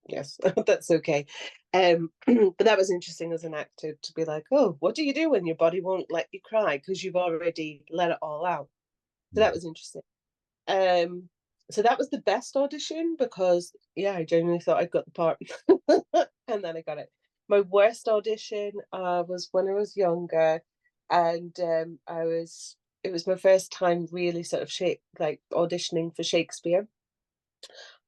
yes, that's okay. But that was interesting as an actor to be like, oh, what do you do when your body won't let you cry because you've already let it all out? So that mm. was interesting. Um, so that was the best audition because yeah, I genuinely thought I got the part, and then I got it. My worst audition was when I was younger, and I was it was my first time really sort of like auditioning for Shakespeare,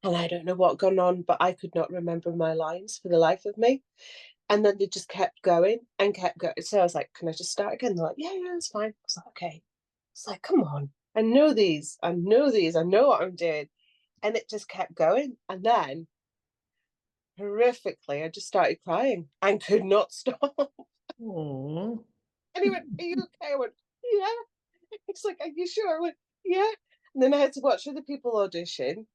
and I don't know what gone on, but I could not remember my lines for the life of me. And then they just kept going and kept going. So I was like, "Can I just start again?" They're like, "Yeah, yeah, it's fine." I was like, "Okay." It's like, come on. I know these. I know these. I know what I'm doing. And it just kept going. And then horrifically, I just started crying and could not stop. Aw. And he went, are you okay? I went, yeah. He's like, are you sure? I went, yeah. And then I had to watch other people audition.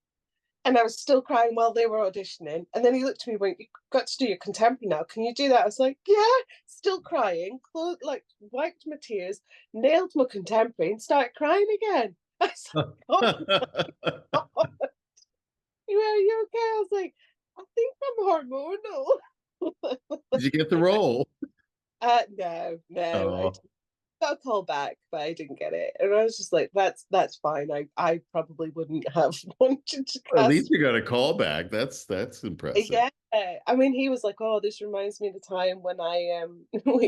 And I was still crying while they were auditioning. And then he looked at me and went, you've got to do your contemporary now. Can you do that? I was like, yeah, still crying, like wiped my tears, nailed my contemporary and started crying again. I was like, oh my God. He went, are you okay? I was like, I think I'm hormonal. Did you get the role? No, no. I Oh, got a call back, but I didn't get it. And I was just like, that's fine. I probably wouldn't have wanted to at least cast. you got a call back. That's impressive. Yeah. I mean, he was like, oh, this reminds me of the time when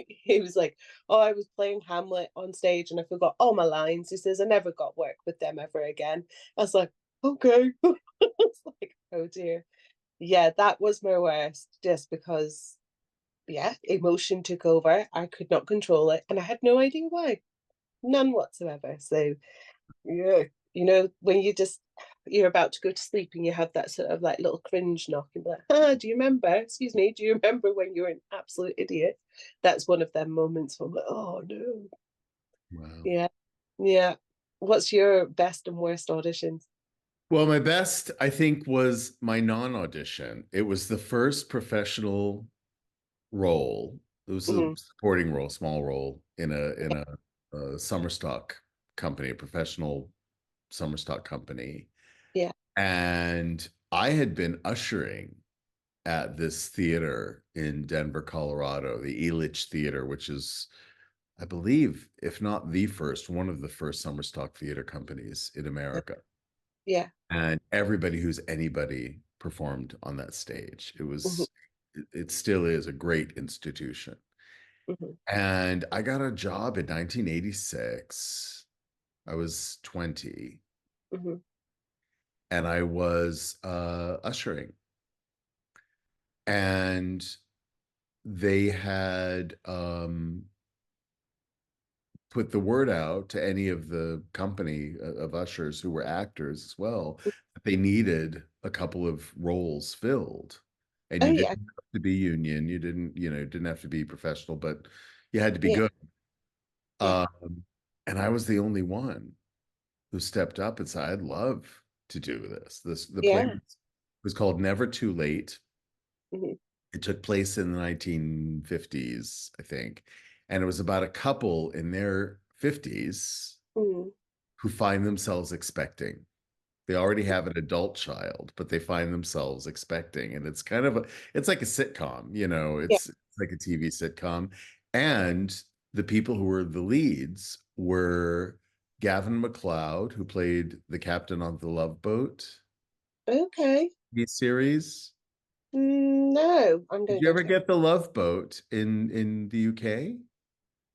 he was like, oh, I was playing Hamlet on stage and I forgot all my lines. He says, I never got work with them ever again. I was like, okay. I was like, oh dear. Yeah, that was my worst, just because, yeah, emotion took over. I could not control it and I had no idea why. None whatsoever. So yeah, when you're about to go to sleep and you have that sort of like little cringe knock and be like, do you remember? Excuse me, do you remember when you were an absolute idiot? That's one of them moments where I'm like, oh no. Wow. Yeah. Yeah. What's your best and worst auditions? Well, my best, I think, was my non-audition. It was the first professional role. It was a Mhm. supporting role, small role in a summer stock company, a professional summer stock company. Yeah. And I had been ushering at this theater in Denver, Colorado, the Elitch Theater, which is, I believe, if not the first, one of the first summer stock theater companies in America. Yeah. And everybody who's anybody performed on that stage. Hmm. It still is a great institution. Hmm. And I got a job in 1986. I was 20 Hmm. and I was ushering. And they had put the word out to any of the company of ushers who were actors as well that they needed a couple of roles filled. And Oh you yeah, didn't have to be union, you didn't, didn't have to be professional, but you had to be yeah, good. yeah, Um, and I was the only one who stepped up and said, I'd love to do this. The play yeah. was called Never Too Late. Mhm. It took place in the 1950s, I think. And it was about a couple in their 50s Mm. who find themselves expecting. They already have an adult child, but they find themselves expecting. And it's kind of it's like a sitcom, Yeah. it's like a TV sitcom. And the people who were the leads were Gavin MacLeod, who played the captain on the Love Boat Okay. series. No, I'm Did gonna you go ever check. get the Love Boat in the UK?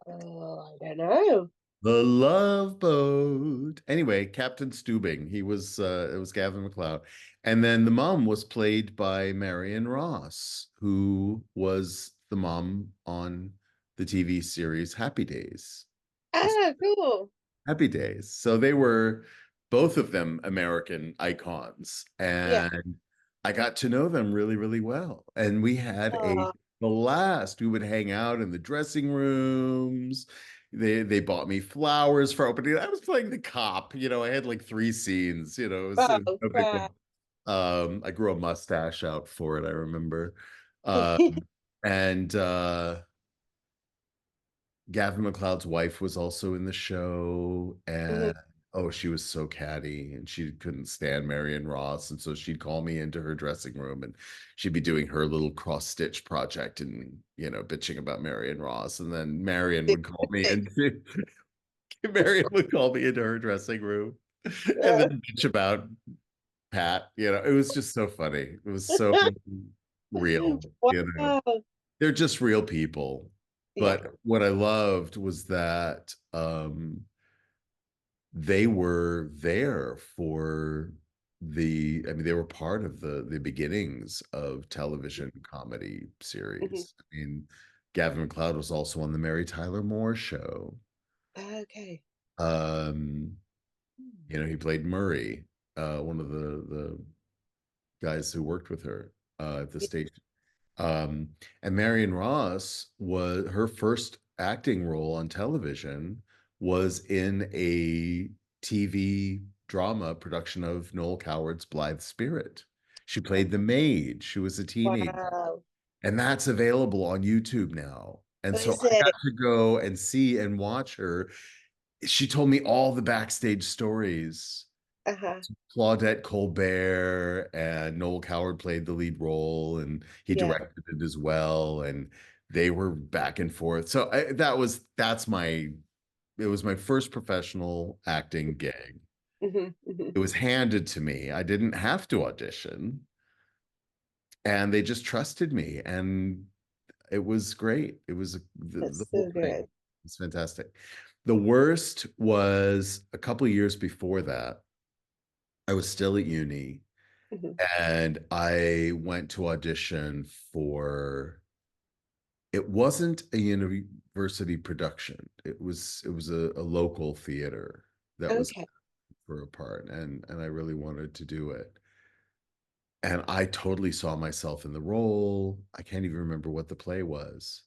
Oh, I don't know. The Love Boat. Anyway, Captain Stubing. It was Gavin MacLeod. And then the mom was played by Marion Ross, who was the mom on the TV series Happy Days. Ah, cool. Happy Days. So they were both of them American icons. Yeah. And I got to know them really, really well. And we had a Oh, blast. We would hang out in the dressing rooms. They bought me flowers for opening. I was playing the cop. I had like three scenes. It was wow, no big wow. deal. I grew a mustache out for it, I remember. Um, and Gavin MacLeod's wife was also in the show, Mhm. and oh, she was so catty, and she couldn't stand Marion Ross, and so she'd call me into her dressing room, and she'd be doing her little cross stitch project, and bitching about Marion Ross, and then Marion would call me, and Marion would call me into her dressing room, and then bitch about Pat. It was just so funny. It was so real. Wow. They're just real people. Yeah. But what I loved was that they were there for I mean, they were part of the beginnings of television comedy Mhm. series. I mean, Gavin MacLeod was also on the Mary Tyler Moore Show. Okay. Um, he played Murray, one of the guys who worked with her at the Yeah. station. Um, and Marion Ross was her first acting role on television was in a TV drama production of Noel Coward's Blithe Spirit. She played the maid. She was a teenager, Wow. and that's available on YouTube now. And Oh, so is I got it? to go and see and watch her. She told me all the backstage stories. Uh-huh. Claudette Colbert and Noel Coward played the lead role, and he Yeah. directed it as well. And they were back and forth. So it was my first professional acting gig. Hmm. Hmm. It was handed to me. I didn't have to audition, and they just trusted me, and it was great. It was the That's whole so thing. good. It's fantastic. The worst was a couple of years before that. I was still at uni. Hmm. And I went to audition for it wasn't a university production. It was a local theater that was Okay. for a part, and I really wanted to do it. And I totally saw myself in the role. I can't even remember what the play was,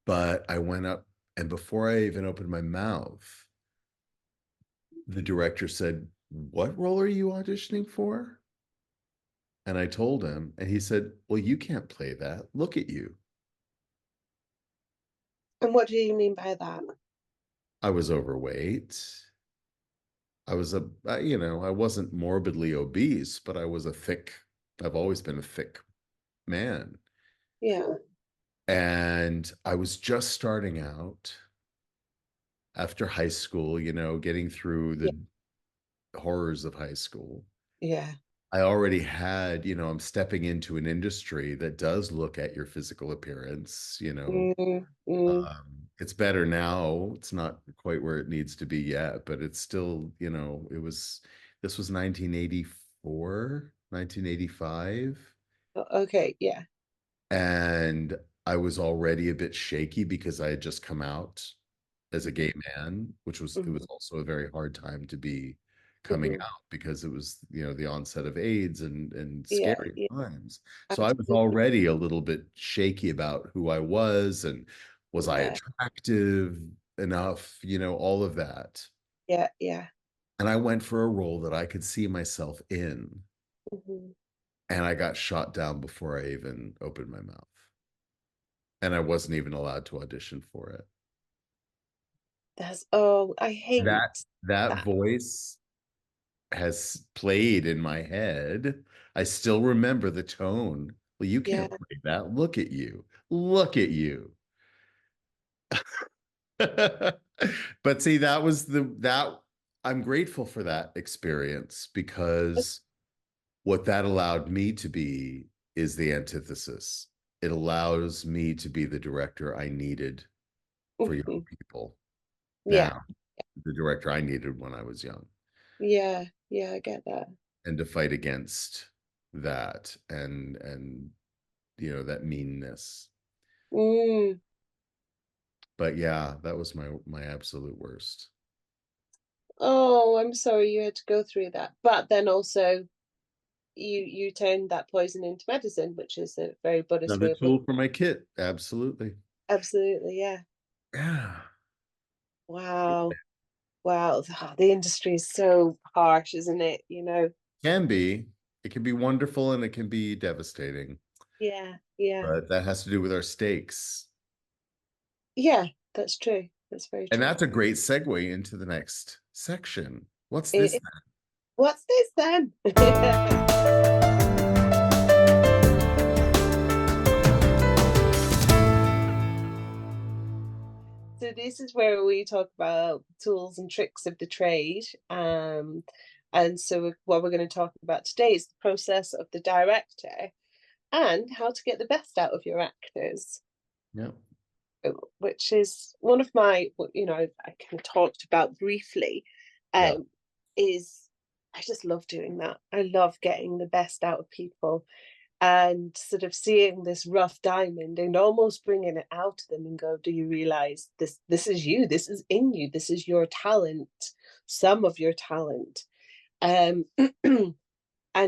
but I went up, and before I even opened my mouth, the director said, "What role are you auditioning for?" And I told him, and he said, "Well, you can't play that. Look at you." And what do you mean by that? I was overweight. I wasn't morbidly obese, but I've always been a thick man. Yeah. And I was just starting out after high school, getting through Yeah. the horrors of high school. Yeah. I already had, I'm stepping into an industry that does look at your physical appearance. Mm, mm. It's better now. It's not quite where it needs to be yet, but it's still, this was 1984, 1985, Okay. Yeah. and I was already a bit shaky because I had just come out. as a gay man, which was, it was Mhm. also a very hard time to be coming Mhm. out because it was, the onset of AIDS and Yeah, scary yeah, times. So I was absolutely. already a little bit shaky about who I was and was I Yeah, attractive enough, all of that. yeah, yeah. And I went for a role that I could see myself in, Mhm. and I got shot down before I even opened my mouth. And I wasn't even allowed to audition for it. That's oh, I That hate that that. voice has played in my head. I still remember the tone. Well, you Yeah. can't play that. Look at you. Look at you. But see, that was that I'm grateful for that experience because what that allowed me to be is the antithesis. It allows me to be the director I needed for young Mhm. people Yeah, now, the director I needed when I was young, yeah, yeah, I get that. and to fight against that and that meanness. Mm. But yeah, that was my absolute worst. Oh, I'm sorry you had to go through that. But then also you turned that poison into medicine, which is a very Buddhist Another way of looking. tool for my kit. Absolutely. Absolutely, yeah. Yeah. Wow. Wow. The industry is so harsh, isn't it? Can be. It can be wonderful and it can be devastating, Yeah, yeah. but that has to do with our stakes. Yeah, that's true. That's very And true. that's a great segue into the next section. What's this? It, what's this then? So this is where we talk about tools and tricks of the trade. And so what we're going to talk about today is the process of the director and how to get the best out of your actors, Yeah. which is one of my, I kind of talked about briefly, Yeah. um, is I just love doing that. I love getting the best out of people and sort of seeing this rough diamond and almost bringing it out to them and go, do you realize this is you, this is in you, this is your talent, some of your talent. um and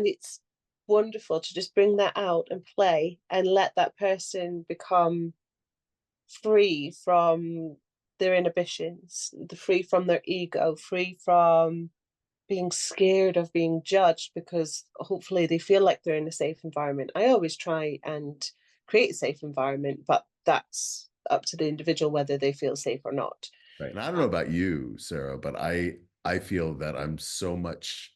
it's wonderful to just bring that out and play and let that person become free from their inhibitions, free from their ego, free from being scared of being judged, because hopefully they feel like they're in a safe environment. I always try and create a safe environment, but that's up to the individual whether they feel safe or not. Right. And I don't know about you, Sarah, but I feel that I'm so much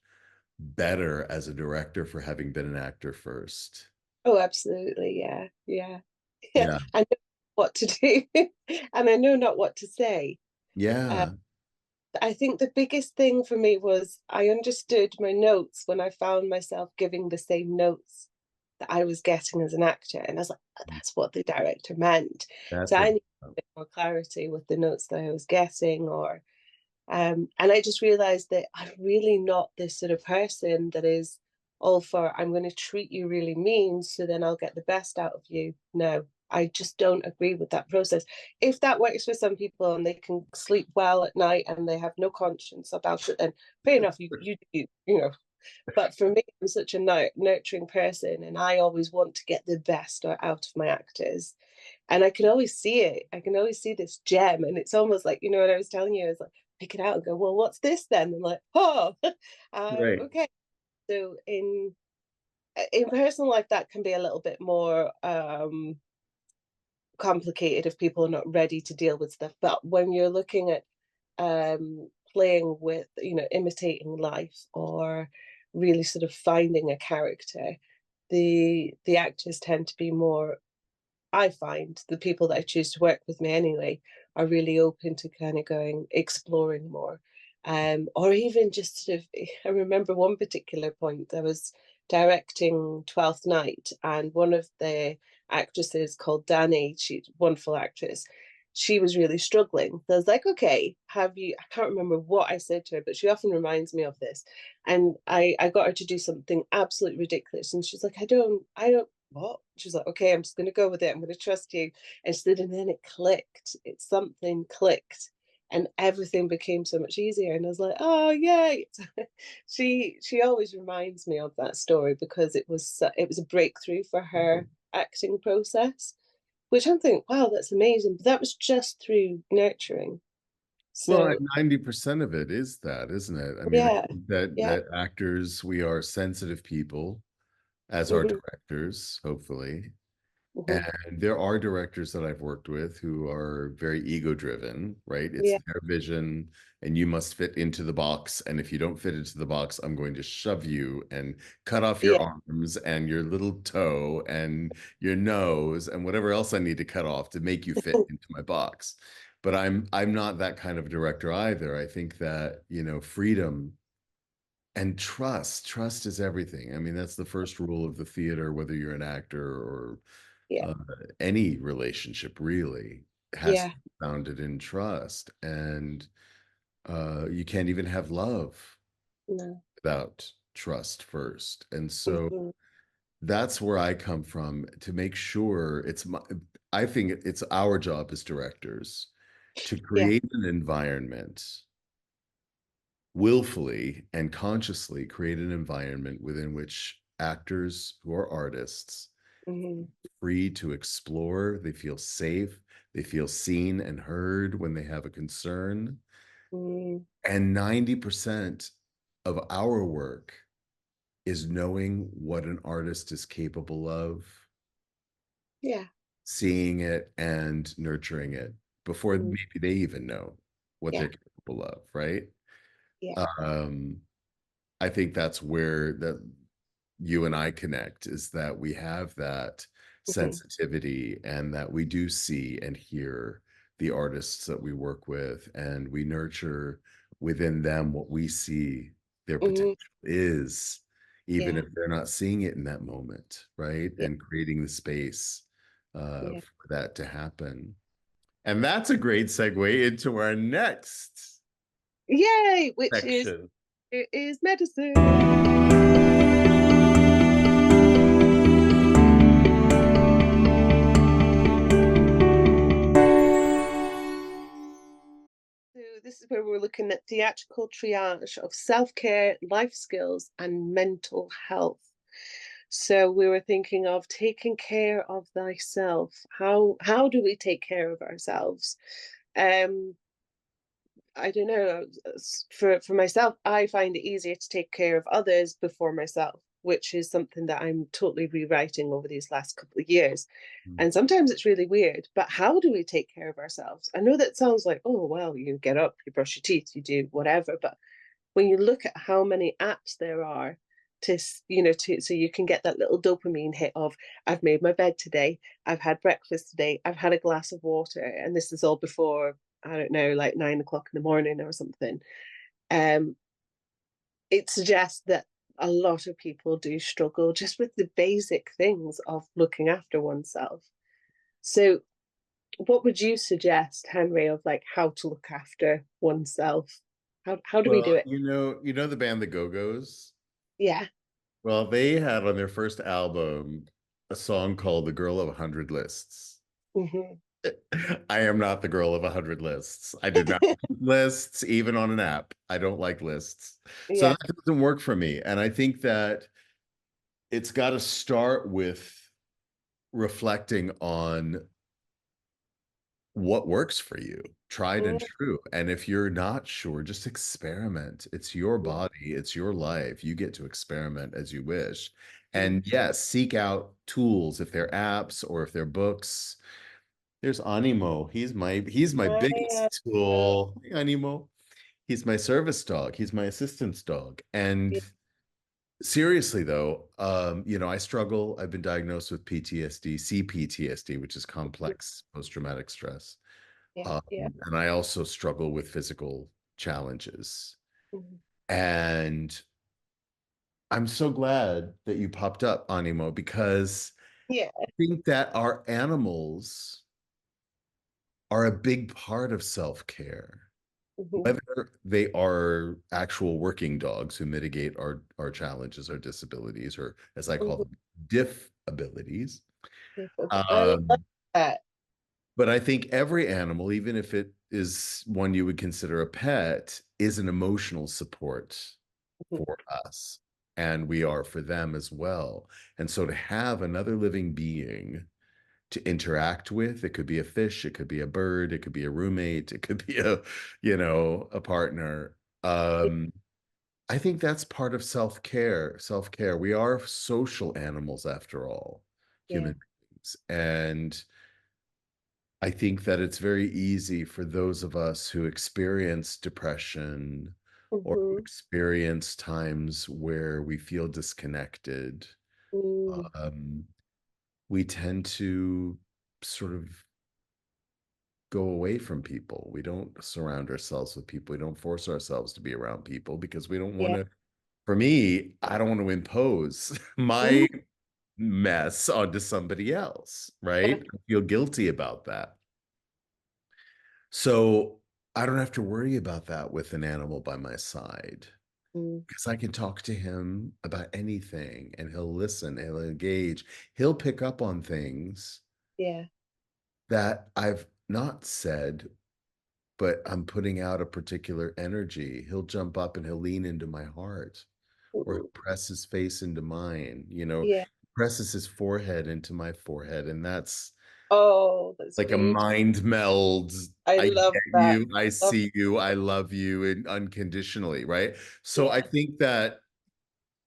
better as a director for having been an actor first. Oh, absolutely. Yeah. Yeah. Yeah. Yeah. I know what to do and I know not what to say. Uh, Yeah. I think the biggest thing for me was I understood my notes when I found myself giving the same notes that I was getting as an actor. And I was like, oh, that's what the director meant. So That's I what needed a bit more clarity with the notes that I was getting, or and I just realized that I'm really not this sort of person that is all for I'm going to treat you really mean so then I'll get the best out of you. No, I just don't agree with that process. If that works for some people and they can sleep well at night and they have no conscience about it, then fair enough, you. But for me, I'm such a nurturing person and I always want to get the best out of my actors. And I can always see it. I can always see this gem. And it's almost like, what I was telling you is like, pick it out and go, well, what's this then? And like, oh, right. okay. So in personal life, that can be a little bit more complicated if people are not ready to deal with stuff. But when you're looking at playing with, imitating life or really sort of finding a character, the actors tend to be more, I find the people that I choose to work with me anyway are really open to kind of going exploring more. Or even just sort of I remember one particular point I was directing Twelfth Night and one of the actresses called Danny, she's a wonderful actress, she was really struggling. So I was like, okay, have you, I can't remember what I said to her, but she often reminds me of this. And I got her to do something absolutely ridiculous. And she's like, I don't what? She was like, okay, I'm just going to go with it. I'm going to trust you. And she did, and then it clicked. Something clicked. and everything became so much easier. And I was like, oh yay. She always reminds me of that story because it was a breakthrough for her acting process, which I'm thinking, wow, that's amazing. But that was just through nurturing. Well, So 90% of it is that, isn't it? I mean, I yeah, think that yeah. actors, we are sensitive people, as are Hmm. directors, hopefully. Hmm. And there are directors that I've worked with who are very ego driven, right? It's Yeah, their vision and you must fit into the box. And if you don't fit into the box, I'm going to shove you and cut off your yeah. arms and your little toe and your nose and whatever else I need to cut off to make you fit into my box. But I'm not that kind of director either. I think that, freedom and trust is everything. I mean, that's the first rule of the theater, whether you're an actor or Yeah, uh, any relationship really has to yeah. be founded in trust. And you can't even have love No. without trust first. And so Hmm. that's where I come from to make sure I think it's our job as directors to Yeah. create an environment, willfully and consciously create an environment within which actors who are artists Hmm. free to explore, they feel safe, they feel seen and heard when they have a concern. Hmm. And 90% of our work is knowing what an artist is capable of, Yeah. seeing it and nurturing it before Mm. maybe they even know what Yeah. they're capable of, right? Yeah. Um, I think that's where that you and I connect is that we have that Hmm. sensitivity and that we do see and hear the artists that we work with and we nurture within them what we see their potential Hmm. is, even Yeah. if they're not seeing it in that moment, right? Yeah. And creating the space Yeah. for that to happen. And that's a great segue into our next Yay! Which is section. it is medicine. So this is where we're looking at theatrical triage of self-care, life skills, and mental health. So we were thinking of taking care of thyself. How do we take care of ourselves? Um, I don't know. For myself, I find it easier to take care of others before myself, which is something that I'm totally rewriting over these last couple of years. And sometimes it's really weird, but how do we take care of ourselves? I know that sounds like, oh, well, you get up, you brush your teeth, you do whatever. But when you look at how many apps there are so you can get that little dopamine hit of, I've made my bed today, I've had breakfast today, I've had a glass of water, and this is all before, I don't know, like 9 o'clock in the morning or something. um it suggests that a lot of people do struggle just with the basic things of looking after oneself. So what would you suggest, Henry, of like how to look after oneself? How do we do Well, it? the band The Go-Go's? Yeah. Well, they had on their first album a song called The Girl of 100 Lists. Hmm. I am not the girl of 100 lists. I do not keep lists, even on an app. I don't like lists. So Yeah. that doesn't work for me. And I think that it's got to start with reflecting on what works for you, tried and Mm. true. And if you're not sure, just experiment. It's your Yeah. body, it's your life. You get to experiment as you wish. Mm. And yes, seek out tools if they're apps or if they're books. There's Animo. He's my I, biggest tool. Hey, Animo. He's my service dog. He's my assistance dog. And yeah. seriously though, I struggle. I've been diagnosed with PTSD, CPTSD, which is complex post-traumatic stress. Yeah. Um, Yeah. and I also struggle with physical challenges. Mhm. And I'm so glad that you popped up, Animo, because Yeah. I think that our animals are a big part of self-care. Mhm. Whether they are actual working dogs who mitigate our challenges, our disabilities, or as I call Mhm. them, diff abilities. I love Um, that. But I think every animal, even if it is one you would consider a pet, is an emotional support Mhm. for us. And we are for them as well. And so to have another living being to interact with, it could be a fish, it could be a bird, it could be a roommate, it could be a, a partner. I think that's part of self-care. Self-care. We are social animals after all, Yeah. human beings. And I think that it's very easy for those of us who experience depression or who Mhm. experience times where we feel disconnected. Mm. Um, we tend to sort of go away from people. We don't surround ourselves with people. We don't force ourselves to be around people because we don't want Yeah. to. For me, I don't want to impose Mhm. my mess onto somebody else, Yeah. right? I feel guilty about that. So I don't have to worry about that with an animal by my side Mm. because I can talk to him about anything and he'll listen, he'll engage, he'll pick up on things Yeah. that I've not said, but I'm putting out a particular energy. He'll jump up and he'll lean into my heart or Mm. he'll press his face into mine, Yeah. presses his forehead into my forehead. And that's Oh, that's like a beautiful. mind meld. I I love get that. you, I Love. see you, I love you, and unconditionally, right? So I Yeah. think that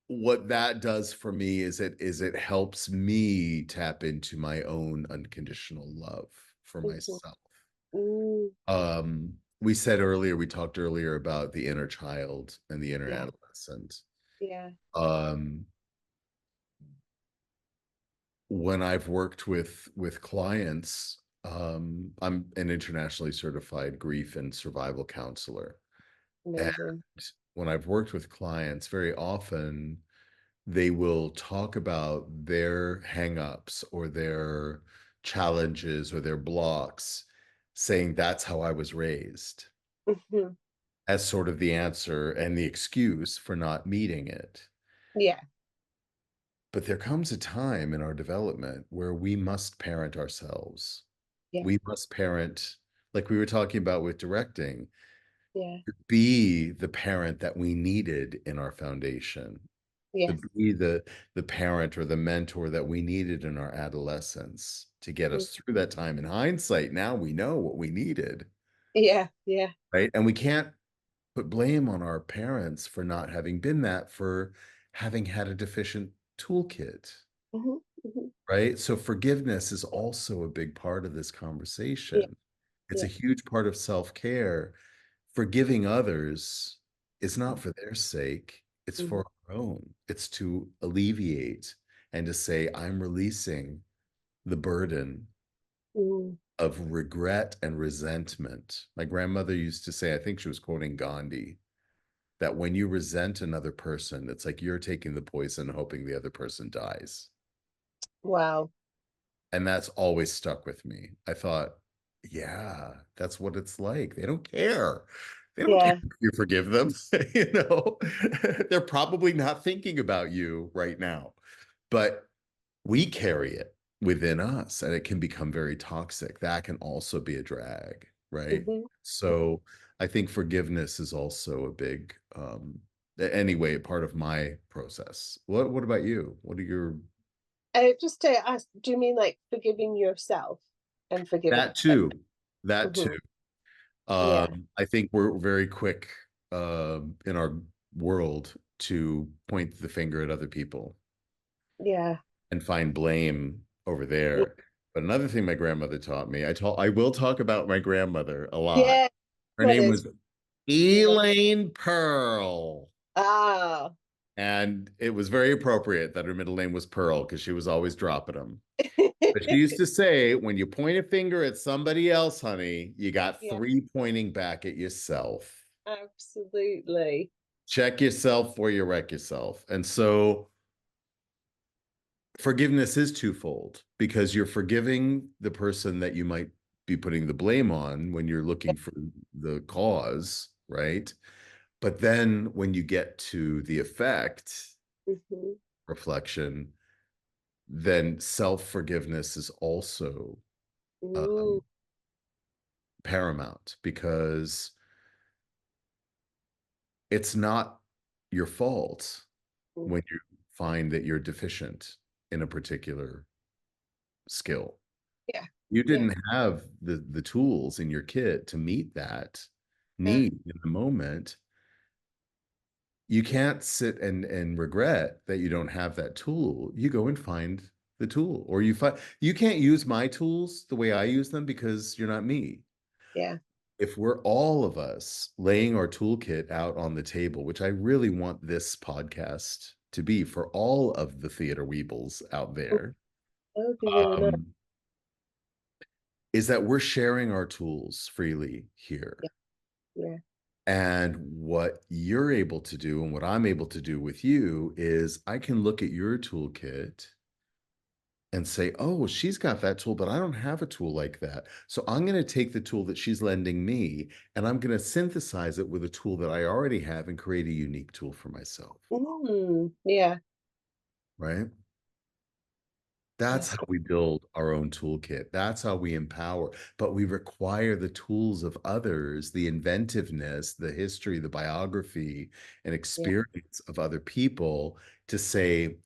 what that does for me is it helps me tap into my own unconditional love for Mhm. myself. Mm. We talked earlier about the inner child and the inner Yeah. adolescent. Yeah. Um, when I've worked with clients, I'm an internationally certified grief and survival counselor. And Amazing. when I've worked with clients, very often they will talk about their hangups or their challenges or their blocks, saying that's how I was raised, Mhm. as sort of the answer and the excuse for not meeting it. Yeah. But there comes a time in our development where we must parent ourselves. Yeah. We must parent, like we were talking about with directing, Yeah. be the parent that we needed in our foundation, to Yes. be the parent or the mentor that we needed in our adolescence to get Mm. us through that time. In hindsight, now we know what we needed, Yeah. Yeah. right? And we can't put blame on our parents for not having been that, for having had a deficient toolkit. Mhm. Mhm. Right. So forgiveness is also a big part of this Yeah. conversation. It's a Yeah. huge part of self-care. Forgiving others is not Mhm. for their sake, it's Mhm. for our own. It's to alleviate and to say, I'm releasing the burden Mm. of regret and resentment. My grandmother used to say, I think she was quoting Gandhi, that when you resent another person, it's like you're taking the poison, hoping the other person dies. Wow. And that's always stuck with me. I thought, yeah, that's what it's like. They don't care. They don't care Yeah. if you forgive them. You know, they're probably not thinking about you right now, but we carry it within us and it can become very toxic. That can also be a drag, right? Mhm. So I think forgiveness is also a big, anyway, part of my process. What about you? What are your Just to ask, do you mean like forgiving yourself and forgiving that others? too? That too. Mhm. Yeah. I think we're very quick in our world to point the finger at other people Yeah. and find blame over Yeah. there. But another thing my grandmother taught me, I will talk about my grandmother a lot. Yeah. Her What name is was we love? Elaine Pearl. Ah. And it was very appropriate that her middle name was Pearl because she was always dropping them. But she used to say, when you point a finger at somebody else, honey, you got Yeah. three pointing back at yourself. Absolutely. Check yourself before you wreck yourself. And so forgiveness is twofold because you're forgiving the person that you might be putting the blame on when you're looking for the cause, right? But then when you get to the effect, Mhm. reflection, then self-forgiveness is also Mm. paramount because it's not your fault Mm. when you find that you're deficient in a particular skill. Yeah. You Yeah. didn't have the tools in your kit to meet that Yeah. need in the moment. You can't sit and regret that you don't have that tool. You go and find the tool, or you can't use my tools the way I use them because you're not me. Yeah. If we're all of us laying our toolkit out on the table, which I really want this podcast to be for all of the theater weebles out Mm. there, That would be really nice. um, is that we're sharing our tools freely Yeah. here. Yeah. And what you're able to do and what I'm able to do with you is I can look at your toolkit and say, oh, she's got that tool, but I don't have a tool like that. So I'm going to take the tool that she's lending me and I'm going to synthesize it with a tool that I already have and create a unique tool for myself. Mm. Yeah. Right. That's That's how great. we build our own toolkit. That's how we empower. But we require the tools of others, the inventiveness, the history, the biography, and Yeah. experience of other people to say,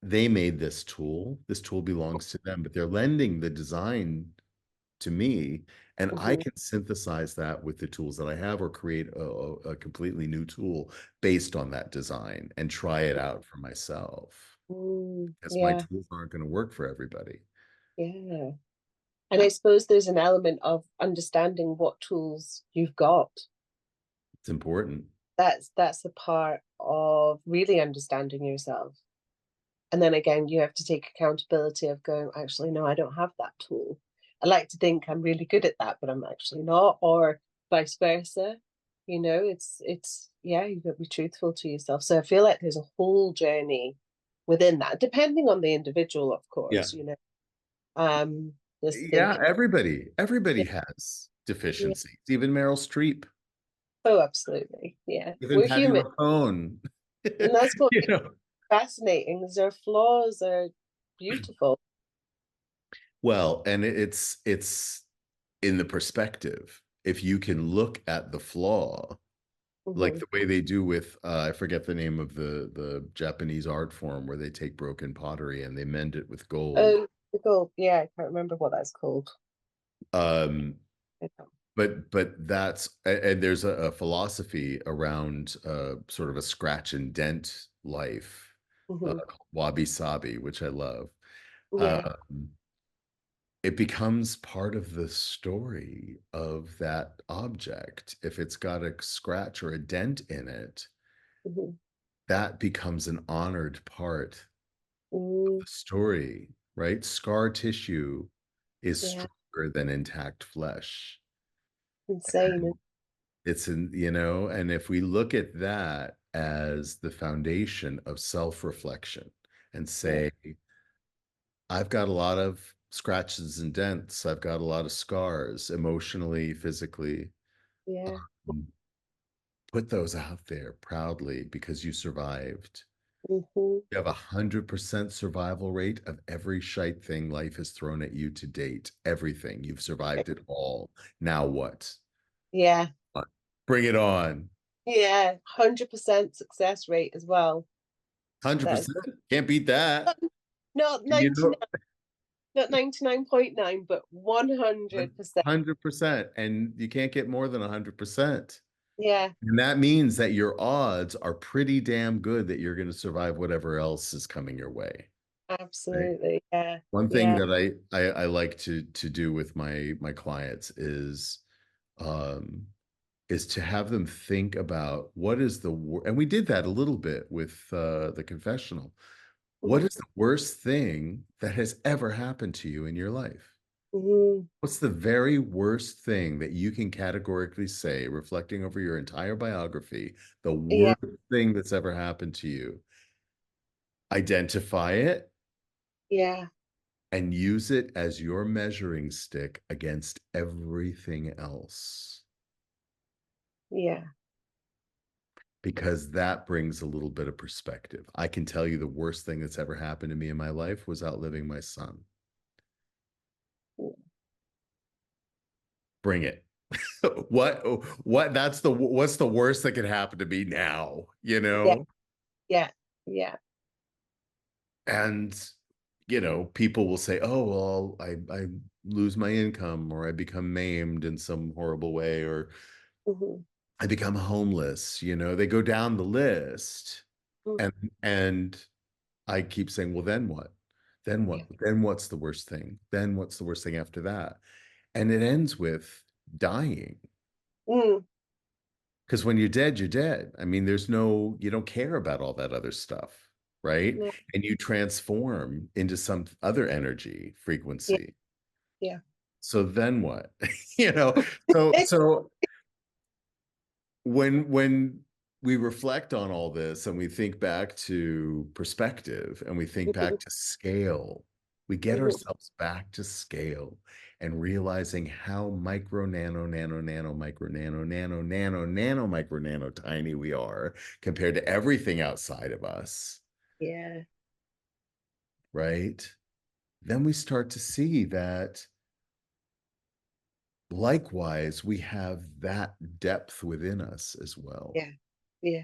they made this tool. This tool belongs to them, but they're lending the design to me. And I Hmm. can synthesize that with the tools that I have or create a completely new tool based on that design and try it out for myself. Mm. Because my Yeah. tools aren't going to work for everybody. Yeah. And I suppose there's an element of understanding what tools you've got. It's important. That's a part of really understanding yourself. And then again, you have to take accountability of going, actually, no, I don't have that tool. I like to think I'm really good at that, but I'm actually not, or vice versa. Yeah, you've got to be truthful to yourself. So I feel like there's a whole journey within that, depending on the individual, of Yeah. course. Um, just Yeah, thinking, everybody yeah, has yeah. deficiencies, even Meryl Streep, Oh, absolutely. Yeah. even We're Patty human. LaPone. And that's what You makes know. it fascinating is their flaws are beautiful. Well, and it's in the perspective. If you can look at the flaw, like Hmm. the way they do with I forget the name of the Japanese art form where they take broken pottery and they mend it with gold. Oh, the gold. Yeah, I can't remember what that's called. Um, I don't. but that's and there's a philosophy around sort of a scratch and dent life, Hmm. called wabi sabi, which I love. Yeah. Um, it becomes part of the story of that object. If it's got a scratch or a dent in it, Hmm. that becomes an honored part of Mm, the story, right? Scar tissue is yeah. stronger than intact flesh. Insane. It's in, you know, and if we look at that as the foundation of self-reflection and Yeah. say, I've got a lot of scratches and dents, I've got a lot of scars emotionally, physically, Yeah. um, put those out there proudly because you survived. Hmm. You have 100% survival rate of every shite thing life has thrown at you to date. Everything. You've survived it all. Now what? Yeah. Bring it on. Yeah. 100% success rate as well. That is 100%. Can't beat that. not You 99, know, not 99.9, but 100%. 100%. And you can't get more than 100%. Yeah. And that means that your odds are pretty damn good that you're going to survive whatever else is coming your way. Right? Absolutely. Yeah. One thing Yeah. that I like to do with my clients um is to have them think about what is and we did that a little bit with the confessional. What Hmm. is the worst thing that has ever happened to you in your life? Hmm. What's the very worst thing that you can categorically say, reflecting over your entire biography, the Yeah. worst thing that's ever happened to you? Identify it Yeah. and use it as your measuring stick against everything else, Yeah. because that brings a little bit of perspective. I can tell you the worst thing that's ever happened to me in my life was outliving my son. Bring it. what that's the what's the worst that could happen to me now, you Yeah, know? yeah, yeah. And people will say, "Oh, well, I lose my income, or I become maimed in some horrible way, or Mhm, I become homeless." They go down the list, mm, and and I keep saying, "Well, then what? Then yeah. what? Then what's the worst thing? Then what's the worst thing after that?" And it ends with dying. Mm, Because when you're dead, you're dead. I mean, you don't care about all that other stuff, right? no, And you transform into some other energy yeah, frequency. yeah. So then what? You know, so when we reflect on all this and we think back to perspective and we think Mhm, back to scale, we get mhm, ourselves back to scale and realizing how micro, nano, nano, nano, micro, nano, nano, nano, nano, micro, nano tiny we are compared to everything outside of us, yeah, right? Then we start to see that likewise, we have that depth within us as well. yeah, yeah,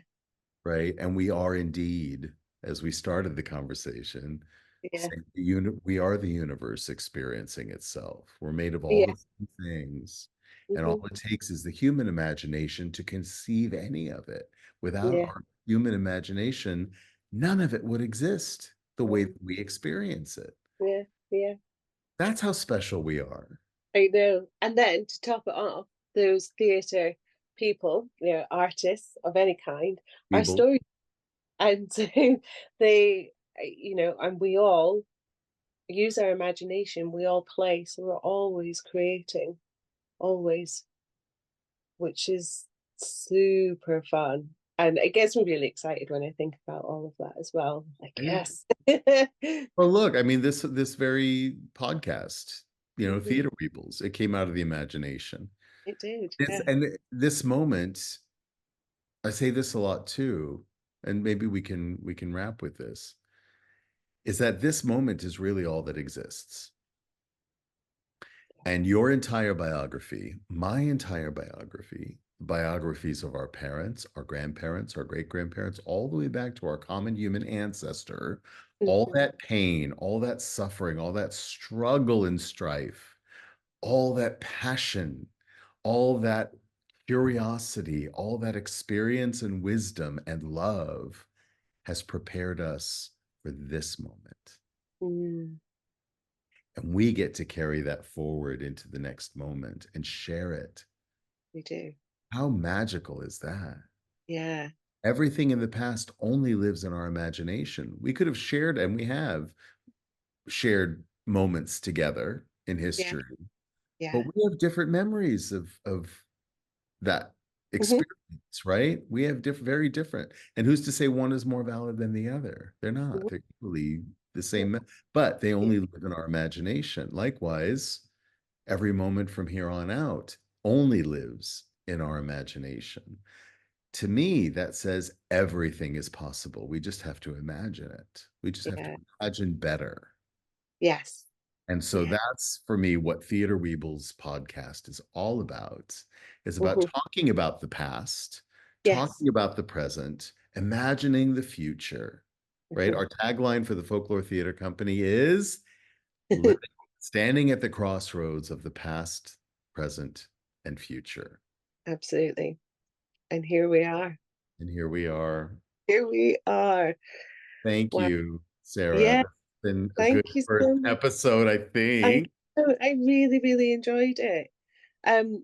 Right. And we are indeed, as we started the conversation, yeah, saying we are the universe experiencing itself. We're made of all yeah. the same things. And all Mhm, it takes is the human imagination to conceive any of it. Without yeah, our human imagination, none of it would exist the way mm, that we experience it. yeah, yeah. That's how special we are. I know. And then to top it off, those theatre people, artists of any kind, are Weeble. story, and so they, and we all use our imagination. We all play, so we're always creating, always, which is super fun. And it gets me really excited when I think about all of that as well. Like, yes. Well, look, I mean, this very podcast, Mhm. Theater Weebles, it came out of the imagination. It did, This yeah. and this moment, I say this a lot too, and maybe we can wrap with this, is that this moment is really all that exists. And your entire biography, my entire biography, biographies of our parents, our grandparents, our great grandparents, all the way back to our common human ancestor, all Mhm. that pain, all that suffering, all that struggle and strife, all that passion, all that curiosity, all that experience and wisdom and love has prepared us for this moment. Mm, And we get to carry that forward into the next moment and share it. we do. How magical is that? Yeah. Everything in the past only lives in our imagination. We could have shared, and we have shared moments together in Yeah. history, but Yeah. we have different memories of that Mhm. experience, right? We have very different. And who's to say one is more valid than the other? They're not. Mhm. They're equally the Yeah. same, but they Yeah. only live in our imagination. Likewise, every moment from here on out only lives in our imagination. To me, that says everything is possible. We just have to imagine it. We just have to Yeah. imagine better. Yes. And so Yeah. that's for me what Theater Weebles podcast is all about. Is about Mhm. talking about the past, Yes. talking about the present, imagining the future. Right? Mhm. Our tagline for the Folklore Theater Company is living, standing at the crossroads of the past, present, and future. Absolutely. And here we are. And here we are. Here we are. Thank Wow. you, Sarah. Yeah. This has been a good Thank you first so much. episode, I I think. I really, really enjoyed it.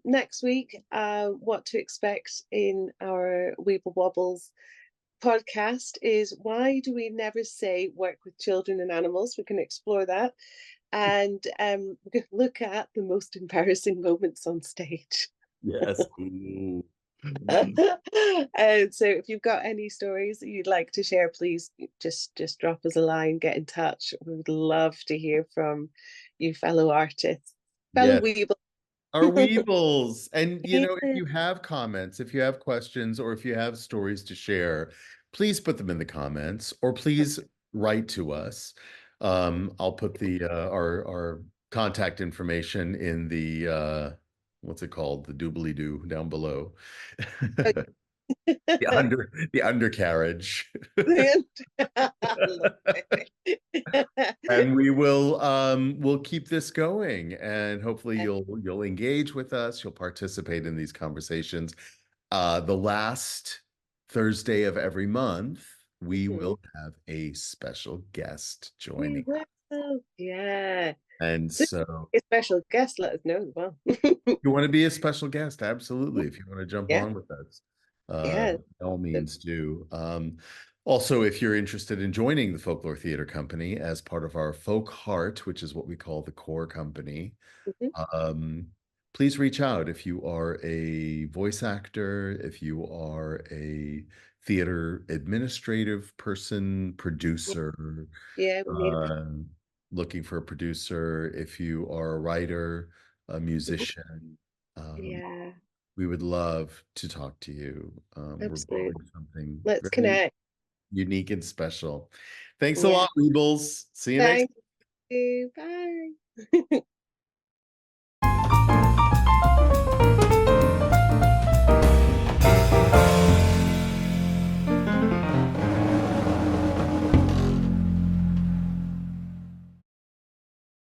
Next week, what to expect in our Weeble Wobbles podcast is why do we never say work with children and animals? We can explore that. And we're going to look at the most embarrassing moments on stage. Yes. Ooh. And so if you've got any stories that you'd like to share, please just drop us a line, get in touch. We would love to hear from you, fellow artists, fellow Yes. Weeble. Our Weebles. And if Yeah. you have comments, if you have questions, or if you have stories to share, please put them in the comments or please write to us. I'll put the our contact information in the what's it called? The doobly doo down below. Oh, The undercarriage. love it. And we'll keep this going, and hopefully you'll engage with us, you'll participate in these conversations. The last Thursday of every month, we Mhm. will have a special guest We joining. will, yeah. And So, so a special guest, let us know as well. you want to be a special guest, absolutely. If you want to jump Yeah, on with us, yeah. by all means do. Also, if you're interested in joining the Folklore Theater Company as part of our Folk Heart, which is what we call the core company, Mhm. um, please reach out if you are a voice actor, if you are a theater administrative person, producer, Yeah, we need a uh, looking for a producer, if you are a writer, a mhm. musician. Um, Yeah, we would love to talk to you. We're absolutely. building something Let's very connect. unique and special. Thanks a Yeah. lot, Weebles. See you next Thank you. Bye.